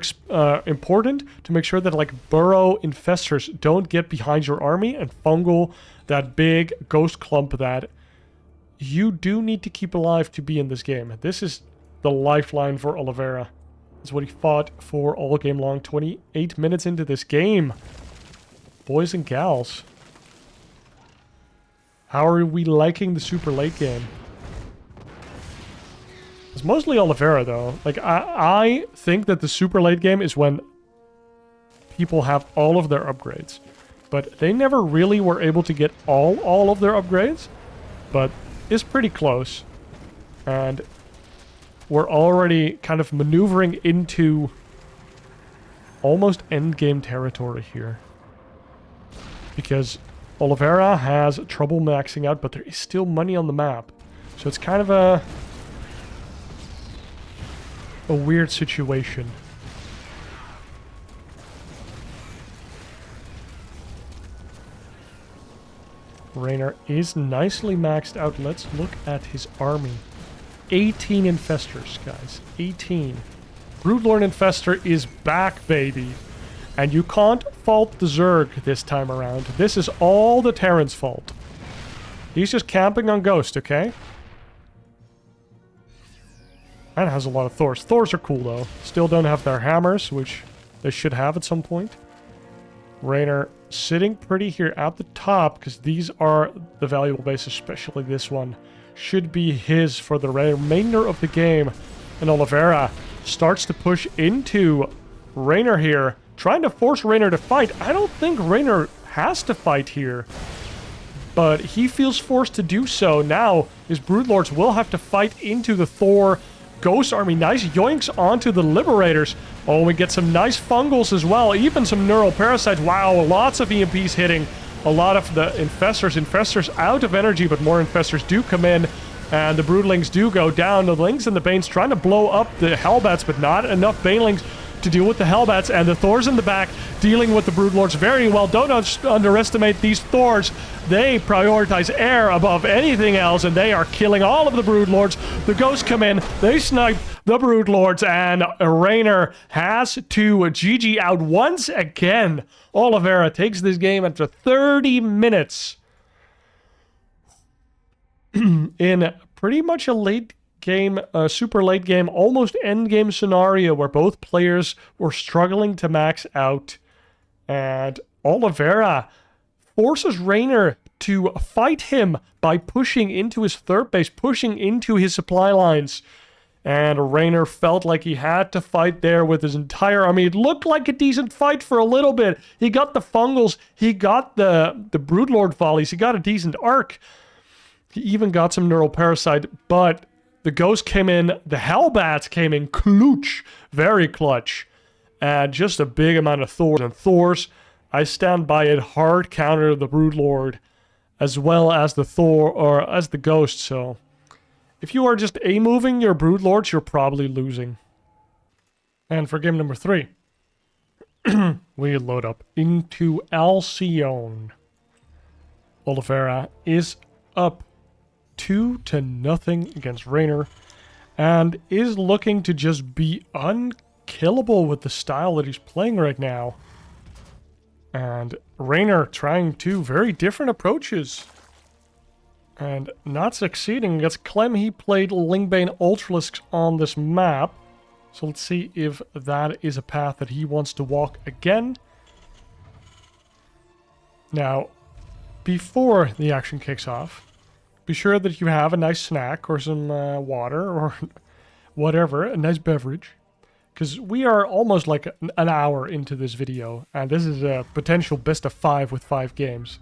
important to make sure that like burrow infestors don't get behind your army and fungal that big ghost clump that you do need to keep alive to be in this game. This is the lifeline for Oliveira. That's what he fought for all game long. 28 minutes into this game. Boys and gals. How are we liking the super late game? It's mostly Oliveira, though. Like, I think that the super late game is when people have all of their upgrades. But they never really were able to get all of their upgrades. But it's pretty close. And we're already kind of maneuvering into almost endgame territory here. Because Oliveira has trouble maxing out, but there is still money on the map. So it's kind of a weird situation. Reynor is nicely maxed out. Let's look at his army. 18 infestors, guys. 18. Broodlord Infestor is back, baby. And you can't fault the Zerg this time around. This is all the Terran's fault. He's just camping on Ghost, okay? And has a lot of Thors. Thors are cool, though. Still don't have their hammers, which they should have at some point. Reynor sitting pretty here at the top, because these are the valuable bases, especially this one. Should be his for the remainder of the game. And Oliveira starts to push into Reynor here, trying to force Reynor to fight. I don't think Reynor has to fight here, but he feels forced to do so. Now, his Broodlords will have to fight into the Thor Ghost Army. Nice yoinks onto the Liberators. Oh, we get some nice fungals as well, even some neural parasites. Wow, lots of EMPs hitting. A lot of the infestors out of energy, but more infestors do come in. And the Broodlings do go down. The Lings and the Banes trying to blow up the Hellbats, but not enough Banelings to deal with the Hellbats. And the Thors in the back dealing with the Broodlords very well. Don't underestimate these Thors. They prioritize air above anything else, and they are killing all of the Broodlords. The Ghosts come in, they snipe the Broodlords, and Reynor has to GG out once again. Oliveira takes this game after 30 minutes. In pretty much a late game, a super late game, almost end game scenario where both players were struggling to max out. And Oliveira forces Reynor to fight him by pushing into his third base, pushing into his supply lines. And Reynor felt like he had to fight there with his entire army. It looked like a decent fight for a little bit. He got the Fungals, he got the Broodlord Volleys, he got a decent arc. He even got some Neural Parasite, but the Ghost came in, the Hellbats came in clutch, very clutch. And just a big amount of Thors. And Thors, I stand by it, hard counter the Broodlord, as well as the Thor, or as the Ghost, so... If you are just A-moving your Broodlords, you're probably losing. And for game number 3, we load up into Alcyone. Oliveira is up 2-0 against Reynor, and is looking to just be unkillable with the style that he's playing right now. And Reynor trying two very different approaches. And not succeeding against Clem. He played Lingbane Ultralisks on this map. So let's see if that is a path that he wants to walk again. Now, before the action kicks off, be sure that you have a nice snack or some water or whatever, a nice beverage. Because we are almost like an hour into this video, and this is a potential best of 5 with 5 games.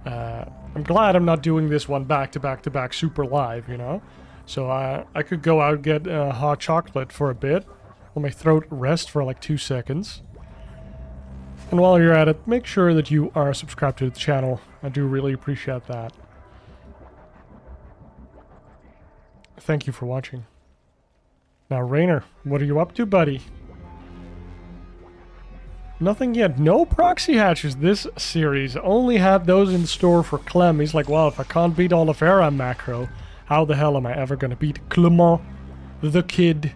I'm glad I'm not doing this one back to back to back super live, you know? So I could go out and get hot chocolate for a bit, let my throat rest for like 2 seconds. And while you're at it, make sure that you are subscribed to the channel. I do really appreciate that. Thank you for watching. Now, Reynor, what are you up to, buddy? Nothing yet. No proxy hatches this series. Only had those in store for Clem. He's like, well, if I can't beat Oliveira macro, how the hell am I ever going to beat Clement, the kid?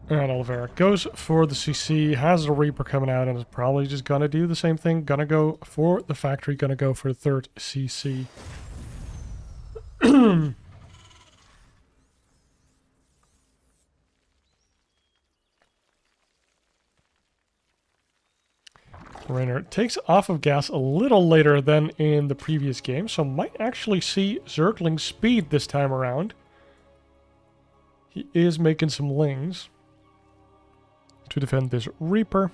And Oliveira goes for the CC, has a Reaper coming out, and is probably just going to do the same thing. Going to go for the factory, going to go for the third CC. Reynor takes off of gas a little later than in the previous game, so might actually see Zergling speed this time around. He is making some lings to defend this Reaper.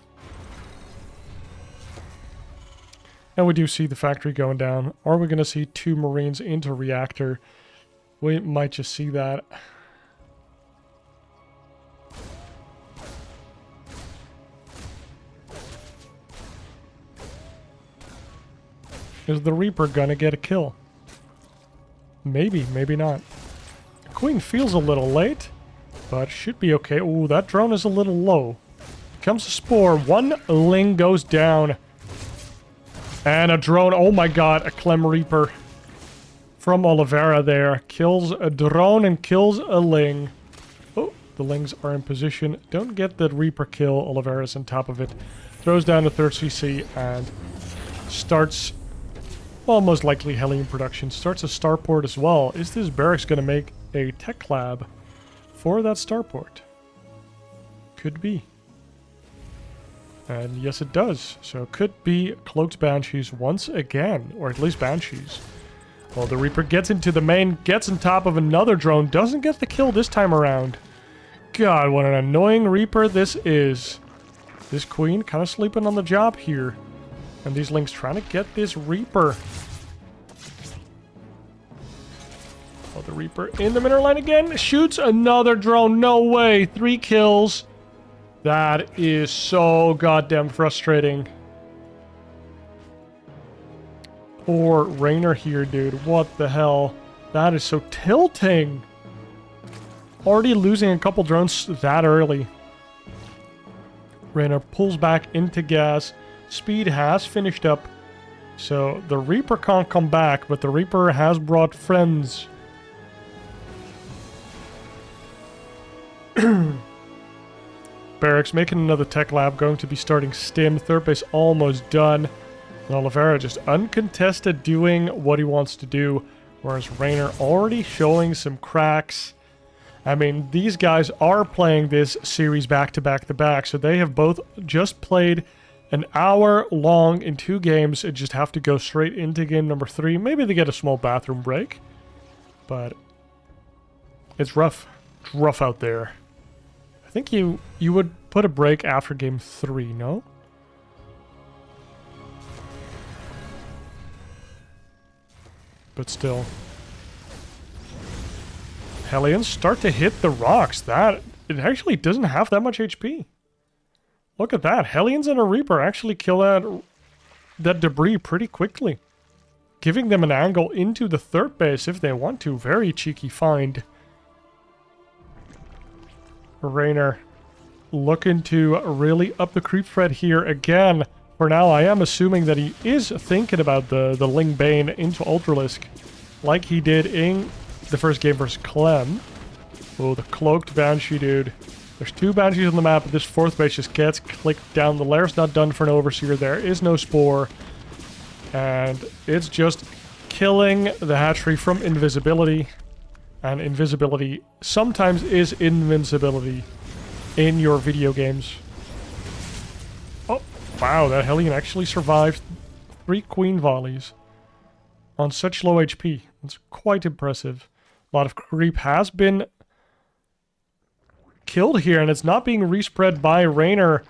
And we do see the factory going down. Are we going to see 2 Marines into reactor? We might just see that. Is the Reaper gonna get a kill? Maybe, maybe not. Queen feels a little late, but should be okay. Ooh, that drone is a little low. Comes a Spore. 1 Ling goes down. And a drone. Oh my god, a Clem Reaper from Oliveira there. Kills a drone and kills a Ling. Oh, the Lings are in position. Don't get the Reaper kill. Oliveira's on top of it. Throws down the 3rd CC and starts... well, most likely Hellion production. Starts a starport as well. Is this barracks going to make a tech lab for that starport? Could be. And yes, it does. So it could be Cloaked Banshees once again. Or at least Banshees. Well, the Reaper gets into the main, gets on top of another drone. Doesn't get the kill this time around. God, what an annoying Reaper this is. This Queen kind of sleeping on the job here. And these Lings trying to get this Reaper. Oh, the Reaper in the mineral line again. Shoots another drone. No way. 3 kills. That is so goddamn frustrating. or Reynor here, dude. What the hell? That is so tilting. Already losing a couple drones that early. Reynor pulls back into gas. Speed has finished up. So the Reaper can't come back, but the Reaper has brought friends. Barracks making another tech lab, going to be starting stim. Third base almost done. And Oliveira just uncontested doing what he wants to do. Whereas Reynor already showing some cracks. I mean, these guys are playing this series back to back to back. So they have both just played an hour long in 2 games and just have to go straight into game number 3. Maybe they get a small bathroom break. But it's rough. It's rough out there. I think you would put a break after game 3, no? But still. Hellions start to hit the rocks. It actually doesn't have that much HP. Look at that. Hellions and a Reaper actually kill that debris pretty quickly. Giving them an angle into the third base if they want to. Very cheeky find. Reynor looking to really up the creep threat here again. For now, I am assuming that he is thinking about the Ling Bane into Ultralisk, like he did in the first game versus Clem. Oh, the Cloaked Banshee, dude. There's 2 Banshees on the map, but this 4th base just gets clicked down. The lair's not done for an Overseer. There is no Spore. And it's just killing the hatchery from invisibility. And invisibility sometimes is invincibility in your video games. Oh, wow, that Hellion actually survived 3 Queen volleys on such low HP. That's quite impressive. A lot of creep has been killed here, and it's not being respread by Reynor.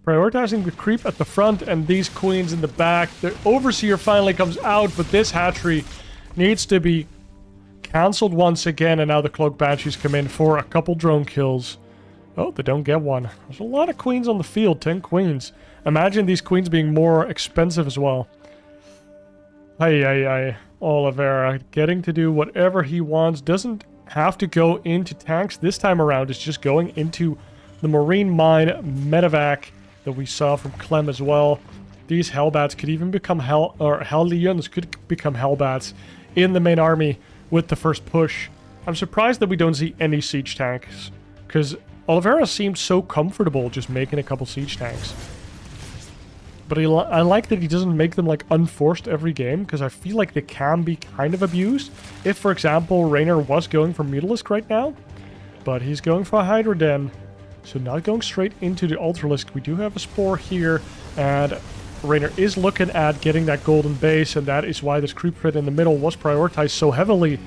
Prioritizing the creep at the front and these queens in the back. The Overseer finally comes out, but this hatchery needs to be cancelled once again, and now the Cloak Banshees come in for a couple drone kills. Oh, they don't get one. There's a lot of queens on the field, 10 queens. Imagine these queens being more expensive as well. Oliveira getting to do whatever he wants. Doesn't have to go into tanks this time around. It's just going into the Marine Mine medevac that we saw from Clem as well. These Hellbats could even become Hellions could become Hellbats in the main army with the first push. I'm surprised that we don't see any siege tanks, because Oliveira seemed so comfortable just making a couple siege tanks. But I like that he doesn't make them like unforced every game, because I feel like they can be kind of abused. If, for example, Reynor was going for Mutalisk right now, but he's going for a Hydra Den, so not going straight into the Ultralisk. We do have a Spore here, and Reynor is looking at getting that golden base, and that is why this creep threat in the middle was prioritized so heavily.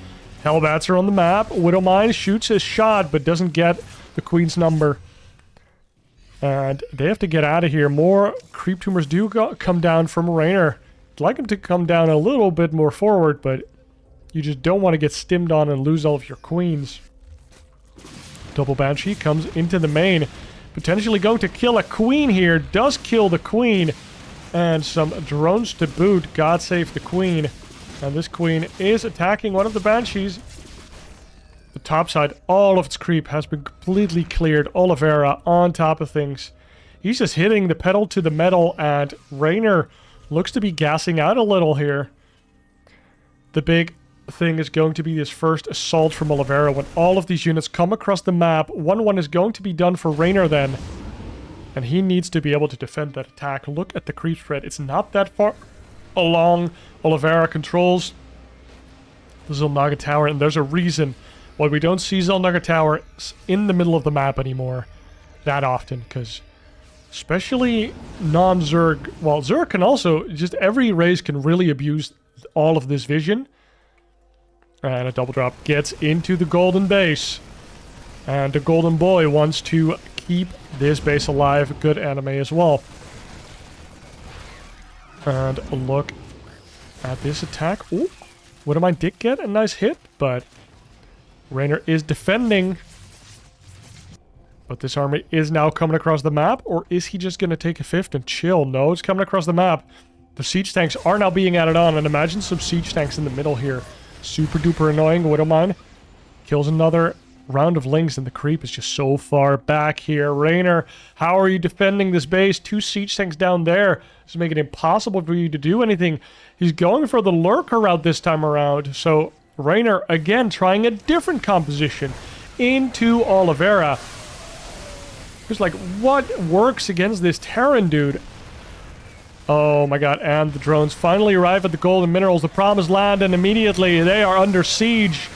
Hellbats are on the map. Widowmine shoots his shot, but doesn't get the Queen's number. And they have to get out of here. More creep tumors do come down from Reynor. I'd like him to come down a little bit more forward, but you just don't want to get stimmed on and lose all of your queens. Double Banshee comes into the main. Potentially going to kill a queen here. Does kill the queen. And some drones to boot. God save the queen. And this queen is attacking one of the Banshees. The top side, all of its creep has been completely cleared. Oliveira on top of things. He's just hitting the pedal to the metal, and Reynor looks to be gassing out a little here. The big thing is going to be this first assault from Oliveira. When all of these units come across the map, 1-1 is going to be done for Reynor then. And he needs to be able to defend that attack. Look at the creep threat. It's not that far along. Oliveira controls the Xel'Naga Tower, and there's a reason why we don't see Xel'Naga Tower in the middle of the map anymore that often, because especially non-Zerg, well, Zerg can also, just every race can really abuse all of this vision. And a double drop gets into the golden base. And the golden boy wants to keep this base alive. Good anime as well. And a look at this attack. Ooh, Widowmine did get a nice hit, but Reynor is defending. But this army is now coming across the map, or is he just going to take a fifth and chill? No, it's coming across the map. The siege tanks are now being added on, and imagine some siege tanks in the middle here. Super duper annoying. Widowmine kills another round of links, and the creep is just so far back here. Reynor, how are you defending this base? 2 siege tanks down there. This is making it impossible for you to do anything. He's going for the lurker route this time around. So Reynor, again, trying a different composition into Oliveira. Just like, what works against this Terran dude? Oh my god, and the drones finally arrive at the golden minerals, the promised land, and immediately they are under siege.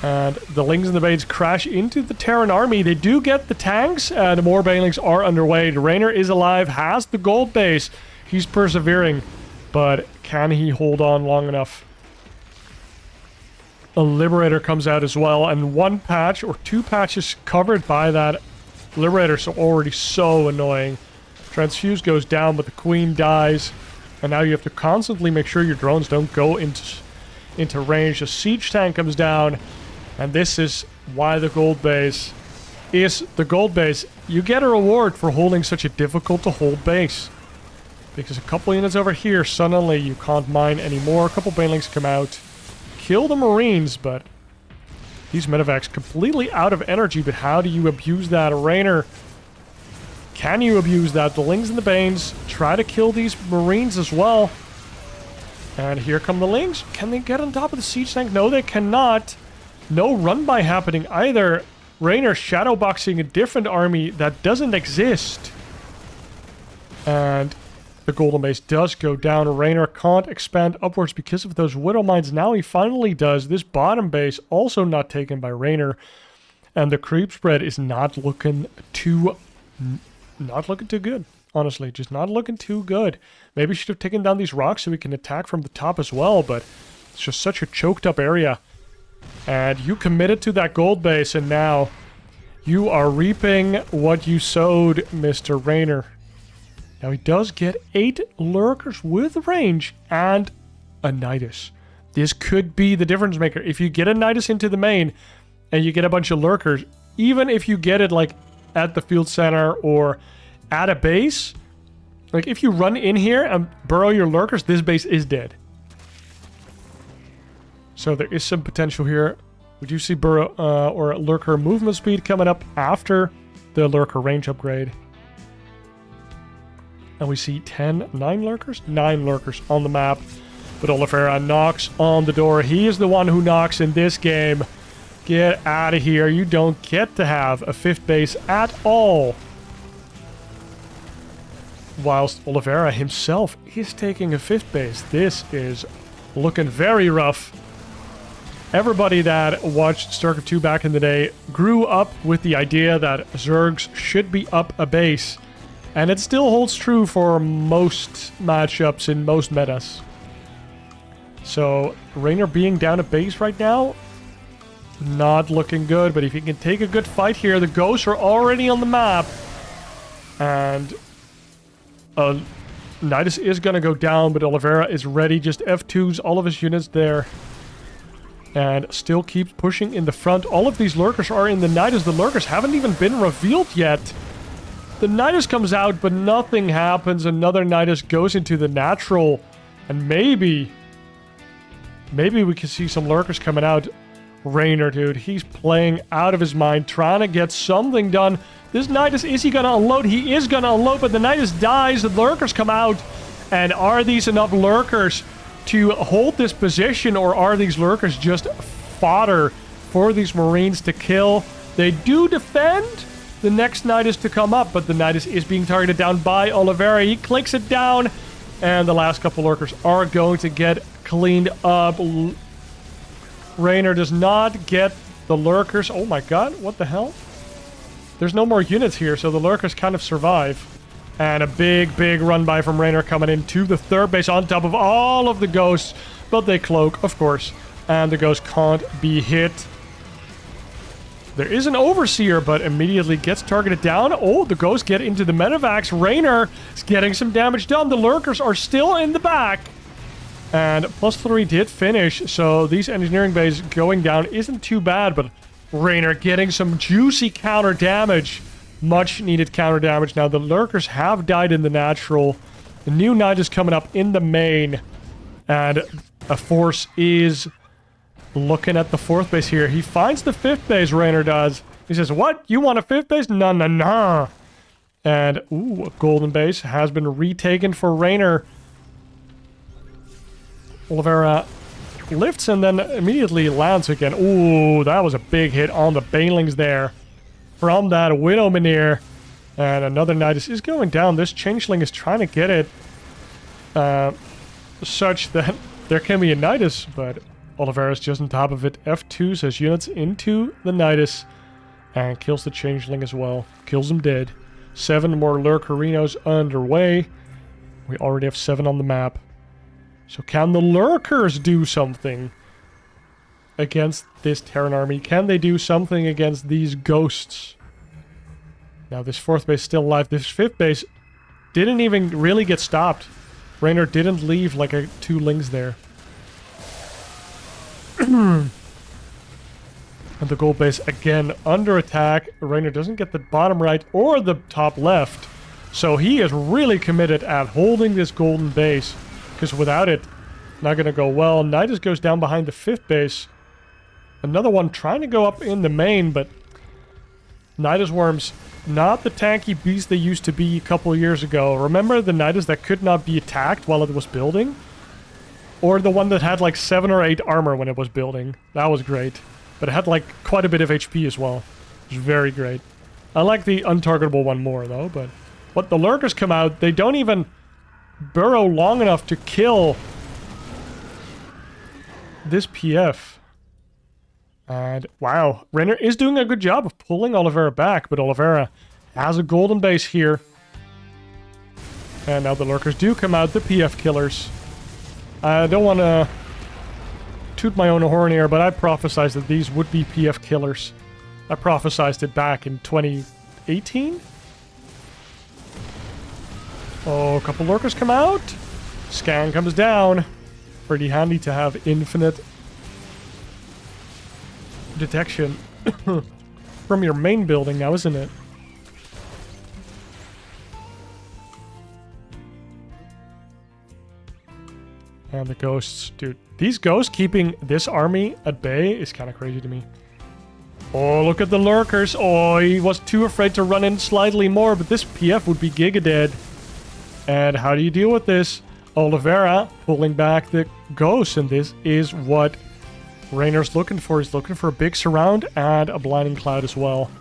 And the Lings and the Bades crash into the Terran army. They do get the tanks, and more Banelings are underway. Reynor is alive, has the gold base. He's persevering, but can he hold on long enough? A Liberator comes out as well, and 1 patch or 2 patches covered by that Liberator, so already so annoying. Transfuse goes down, but the Queen dies. And now you have to constantly make sure your drones don't go into range. A siege tank comes down. And this is why the gold base is the gold base. You get a reward for holding such a difficult to hold base. Because a couple units over here, suddenly you can't mine anymore. A couple banelings come out. Kill the Marines, but these medevacs completely out of energy. But how do you abuse that? Reynor, can you abuse that? The Lings and the Banes try to kill these Marines as well. And here come the Lings. Can they get on top of the siege tank? No, they cannot. No run-by happening either. Reynor shadowboxing a different army that doesn't exist. And the golden base does go down. Reynor can't expand upwards because of those widow mines. Now he finally does. This bottom base also not taken by Reynor. And the creep spread is not looking too good. Honestly, just not looking too good. Maybe should have taken down these rocks so we can attack from the top as well, but it's just such a choked up area. And you committed to that gold base, and now you are reaping what you sowed, Mr. Reynor. Now he does get 8 lurkers with range and a Nidus. This could be the difference maker. If you get a Nidus into the main and you get a bunch of lurkers, even if you get it like at the field center or at a base, like if you run in here and burrow your lurkers, this base is dead. So there is some potential here. We do see burrow or lurker movement speed coming up after the lurker range upgrade. And we see 9 lurkers? 9 lurkers on the map. But Oliveira knocks on the door. He is the one who knocks in this game. Get out of here. You don't get to have a 5th base at all. Whilst Oliveira himself is taking a 5th base. This is looking very rough. Everybody that watched StarCraft 2 back in the day grew up with the idea that Zergs should be up a base. And it still holds true for most matchups in most metas. So, Reynor being down a base right now, not looking good. But if he can take a good fight here, the ghosts are already on the map. And Nidus is going to go down, but Oliveira is ready. Just F2s all of his units there. And still keeps pushing in the front. All of these lurkers are in the Nidus. The lurkers haven't even been revealed yet. The Nidus comes out, but nothing happens. Another Nidus goes into the natural. And maybe we can see some lurkers coming out. Reynor, dude, he's playing out of his mind, trying to get something done. This Nidus, is he going to unload? He is going to unload, but the Nidus dies. The lurkers come out. And are these enough lurkers to hold this position, or are these lurkers just fodder for these Marines to kill? They do defend the next Nidus to come up, but the Nidus is being targeted down by Oliveira. He clicks it down, and the last couple lurkers are going to get cleaned up. Reynor does not get the lurkers. Oh my god, what the hell? There's no more units here, so the lurkers kind of survive. And a big run by from Reynor coming into the 3rd base on top of all of the ghosts. But they cloak, of course. And the ghost can't be hit. There is an Overseer, but immediately gets targeted down. Oh, the ghosts get into the medevacs. Reynor is getting some damage done. The lurkers are still in the back. And +3 did finish, so these engineering bays going down isn't too bad. But Reynor getting some juicy counter damage. Much needed counter damage. Now the lurkers have died in the natural. The new knight is coming up in the main. And a force is looking at the 4th base here. He finds the 5th base, Reynor does. He says, what? You want a 5th base? No, no, no. And, ooh, a golden base has been retaken for Reynor. Oliveira lifts and then immediately lands again. Ooh, that was a big hit on the banelings there. From that Widowmaneer. And another knight is going down. This changeling is trying to get it such that there can be a Nidus, but Oliveira's just on top of it. F2 says units into the Nidus and kills the changeling as well. Kills him dead. 7 more Lurkerinos underway. We already have 7 on the map. So can the Lurkers do something against this Terran army? Can they do something against these ghosts? Now this 4th base still alive. This 5th base didn't even really get stopped. Reynor didn't leave like 2 lings there. And the gold base again under attack. Reynor doesn't get the bottom right or the top left. So he is really committed at holding this golden base. Because without it, not going to go well. Nidus goes down behind the 5th base. Another one trying to go up in the main, but Nidus worms, not the tanky beast they used to be a couple years ago. Remember the Nidus that could not be attacked while it was building? Or the one that had like 7 or 8 armor when it was building. That was great. But it had like quite a bit of HP as well. It was very great. I like the untargetable one more though, but what the Lurkers come out, they don't even burrow long enough to kill this PF. And wow, Reynor is doing a good job of pulling Oliveira back, but Oliveira has a golden base here. And now the Lurkers do come out, the PF killers. I don't want to toot my own horn here, but I prophesized that these would be PF killers. I prophesized it back in 2018? Oh, a couple Lurkers come out. Scan comes down. Pretty handy to have infinite detection from your main building now, isn't it? And the ghosts, dude. These ghosts keeping this army at bay is kind of crazy to me. Oh, look at the Lurkers. Oh, he was too afraid to run in slightly more, but this PF would be giga dead. And how do you deal with this? Oliveira pulling back the ghosts, and this is what Reynor's looking for. He's looking for a big surround and a blinding cloud as well.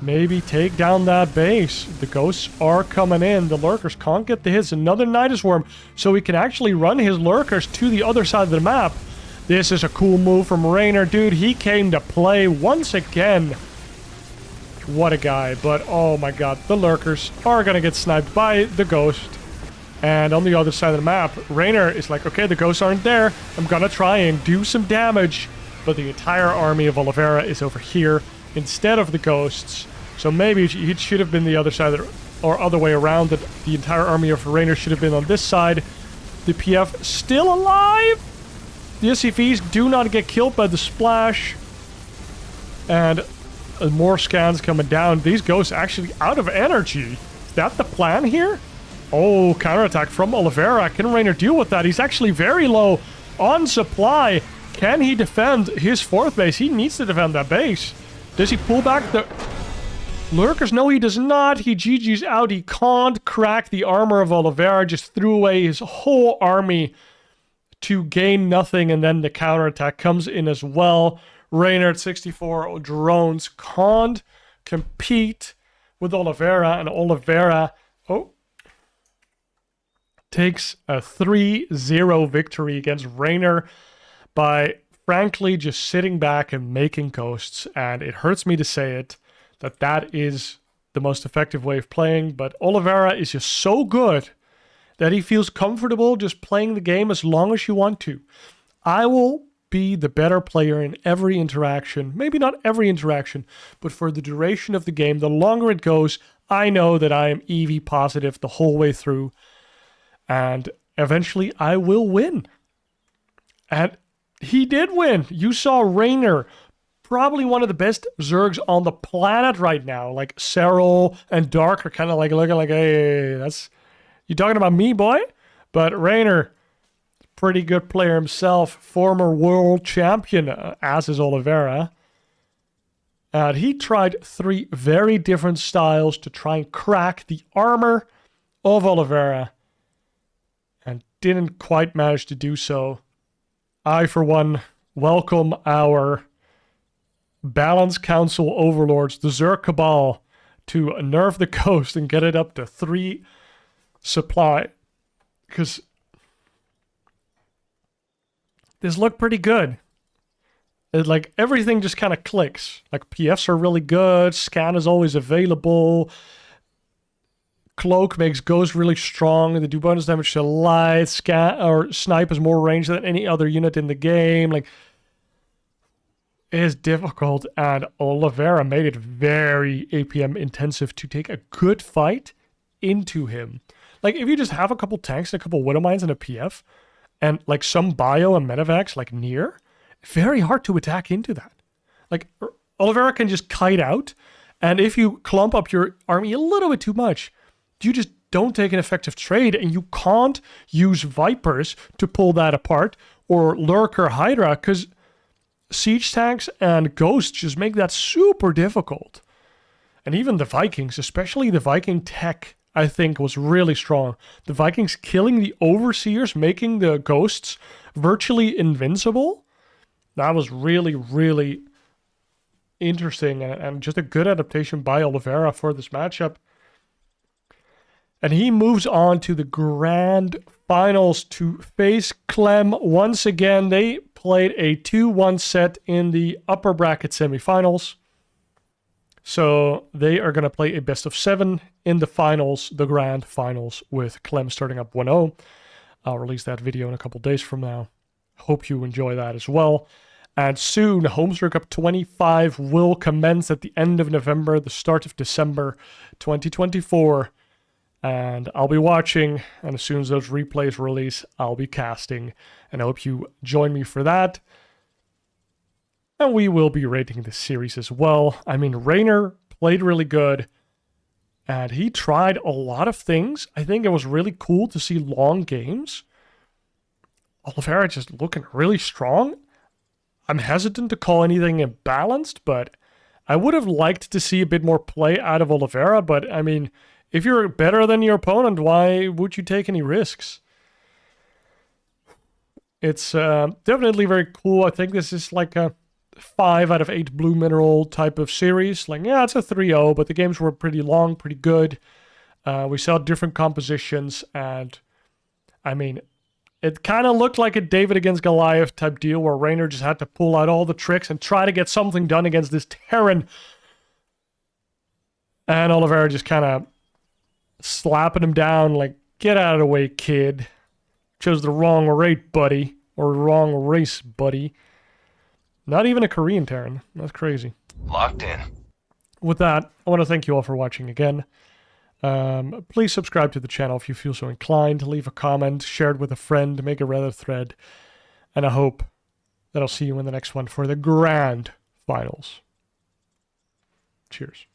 Maybe take down that base. The ghosts are coming in. The Lurkers can't get the hits. Another Nidus Worm, so he can actually run his Lurkers to the other side of the map. This is a cool move from Reynor. Dude, he came to play once again. What a guy. But, oh my god, the Lurkers are going to get sniped by the ghost. And on the other side of the map, Reynor is like, okay, the ghosts aren't there. I'm going to try and do some damage. But the entire army of Oliveira is over here instead of the ghosts. So maybe it should have been the other side, or other way around, that the entire army of Reynor should have been on this side. The PF still alive! The SCVs do not get killed by the splash. And more scans coming down. These ghosts actually out of energy. Is that the plan here? Oh, counterattack from Oliveira. Can Reynor deal with that? He's actually very low on supply. Can he defend his fourth base? He needs to defend that base. Does he pull back the Lurkers? No, he does not. He GG's out. He can't crack the armor of Oliveira. Just threw away his whole army to gain nothing, and then the counterattack comes in as well. Reynor at 64 drones can't compete with Oliveira, and Oliveira takes a 3-0 victory against Reynor by frankly just sitting back and making ghosts. And it hurts me to say it, that is the most effective way of playing, but Oliveira is just so good that he feels comfortable just playing the game as long as you want to. I will be the better player in every interaction. Maybe not every interaction, but for the duration of the game, the longer it goes, I know that I am EV positive the whole way through. And eventually I will win. And he did win. You saw Reynor, probably one of the best Zergs on the planet right now. Like Cyril and Dark are kind of like looking like, hey, You talking about me, boy? But Reynor, pretty good player himself, former world champion, as is Oliveira. And he tried 3 very different styles to try and crack the armor of Oliveira. And didn't quite manage to do so. I, for one, welcome our Balance Council overlords, the Zerg Cabal, to nerf the Ghost and get it up to 3 supply. Because this looked pretty good. Like, everything just kind of clicks. Like, PFs are really good, scan is always available, Cloak makes Ghost really strong, they do bonus damage to light, scan or snipe has more range than any other unit in the game. Like, it is difficult, and Oliveira made it very APM intensive to take a good fight into him. Like, if you just have a couple tanks and a couple Widow Mines and a PF, and like some bio and medevacs like near, very hard to attack into that. Like, Oliveira can just kite out, and if you clump up your army a little bit too much, you just don't take an effective trade, and you can't use Vipers to pull that apart, or Lurker Hydra, because siege tanks and Ghosts just make that super difficult. And even the Vikings, especially the Viking tech, I think was really strong. The Vikings killing the Overseers, making the Ghosts virtually invincible. That was really, really interesting and just a good adaptation by Oliveira for this matchup. And he moves on to the grand finals to face Clem once again. They played a 2-1 set in the upper bracket semifinals. So they are going to play a best of 7 in the finals, the grand finals, with Clem starting up 1-0. I'll release that video in a couple days from now. Hope you enjoy that as well. And soon, Homeserve Cup 25 will commence at the end of November, the start of December 2024. And I'll be watching, and as soon as those replays release, I'll be casting. And I hope you join me for that. And we will be rating this series as well. I mean, Reynor played really good, and he tried a lot of things. I think it was really cool to see long games. Oliveira just looking really strong. I'm hesitant to call anything imbalanced, but I would have liked to see a bit more play out of Oliveira. But, I mean, if you're better than your opponent, why would you take any risks? It's definitely very cool. I think this is like a 5 out of 8 blue mineral type of series. Like, yeah, it's a 3-0, but the games were pretty long, pretty good. We saw different compositions, and I mean, it kind of looked like a David against Goliath type deal where Reynor just had to pull out all the tricks and try to get something done against this Terran. And Oliveira just kind of slapping him down like, get out of the way, kid. Chose the wrong rate, buddy. Or wrong race, buddy. Not even a Korean Terran. That's crazy. Locked in. With that, I want to thank you all for watching again. Please subscribe to the channel if you feel so inclined. Leave a comment, share it with a friend, make a Reddit thread. And I hope that I'll see you in the next one for the grand finals. Cheers.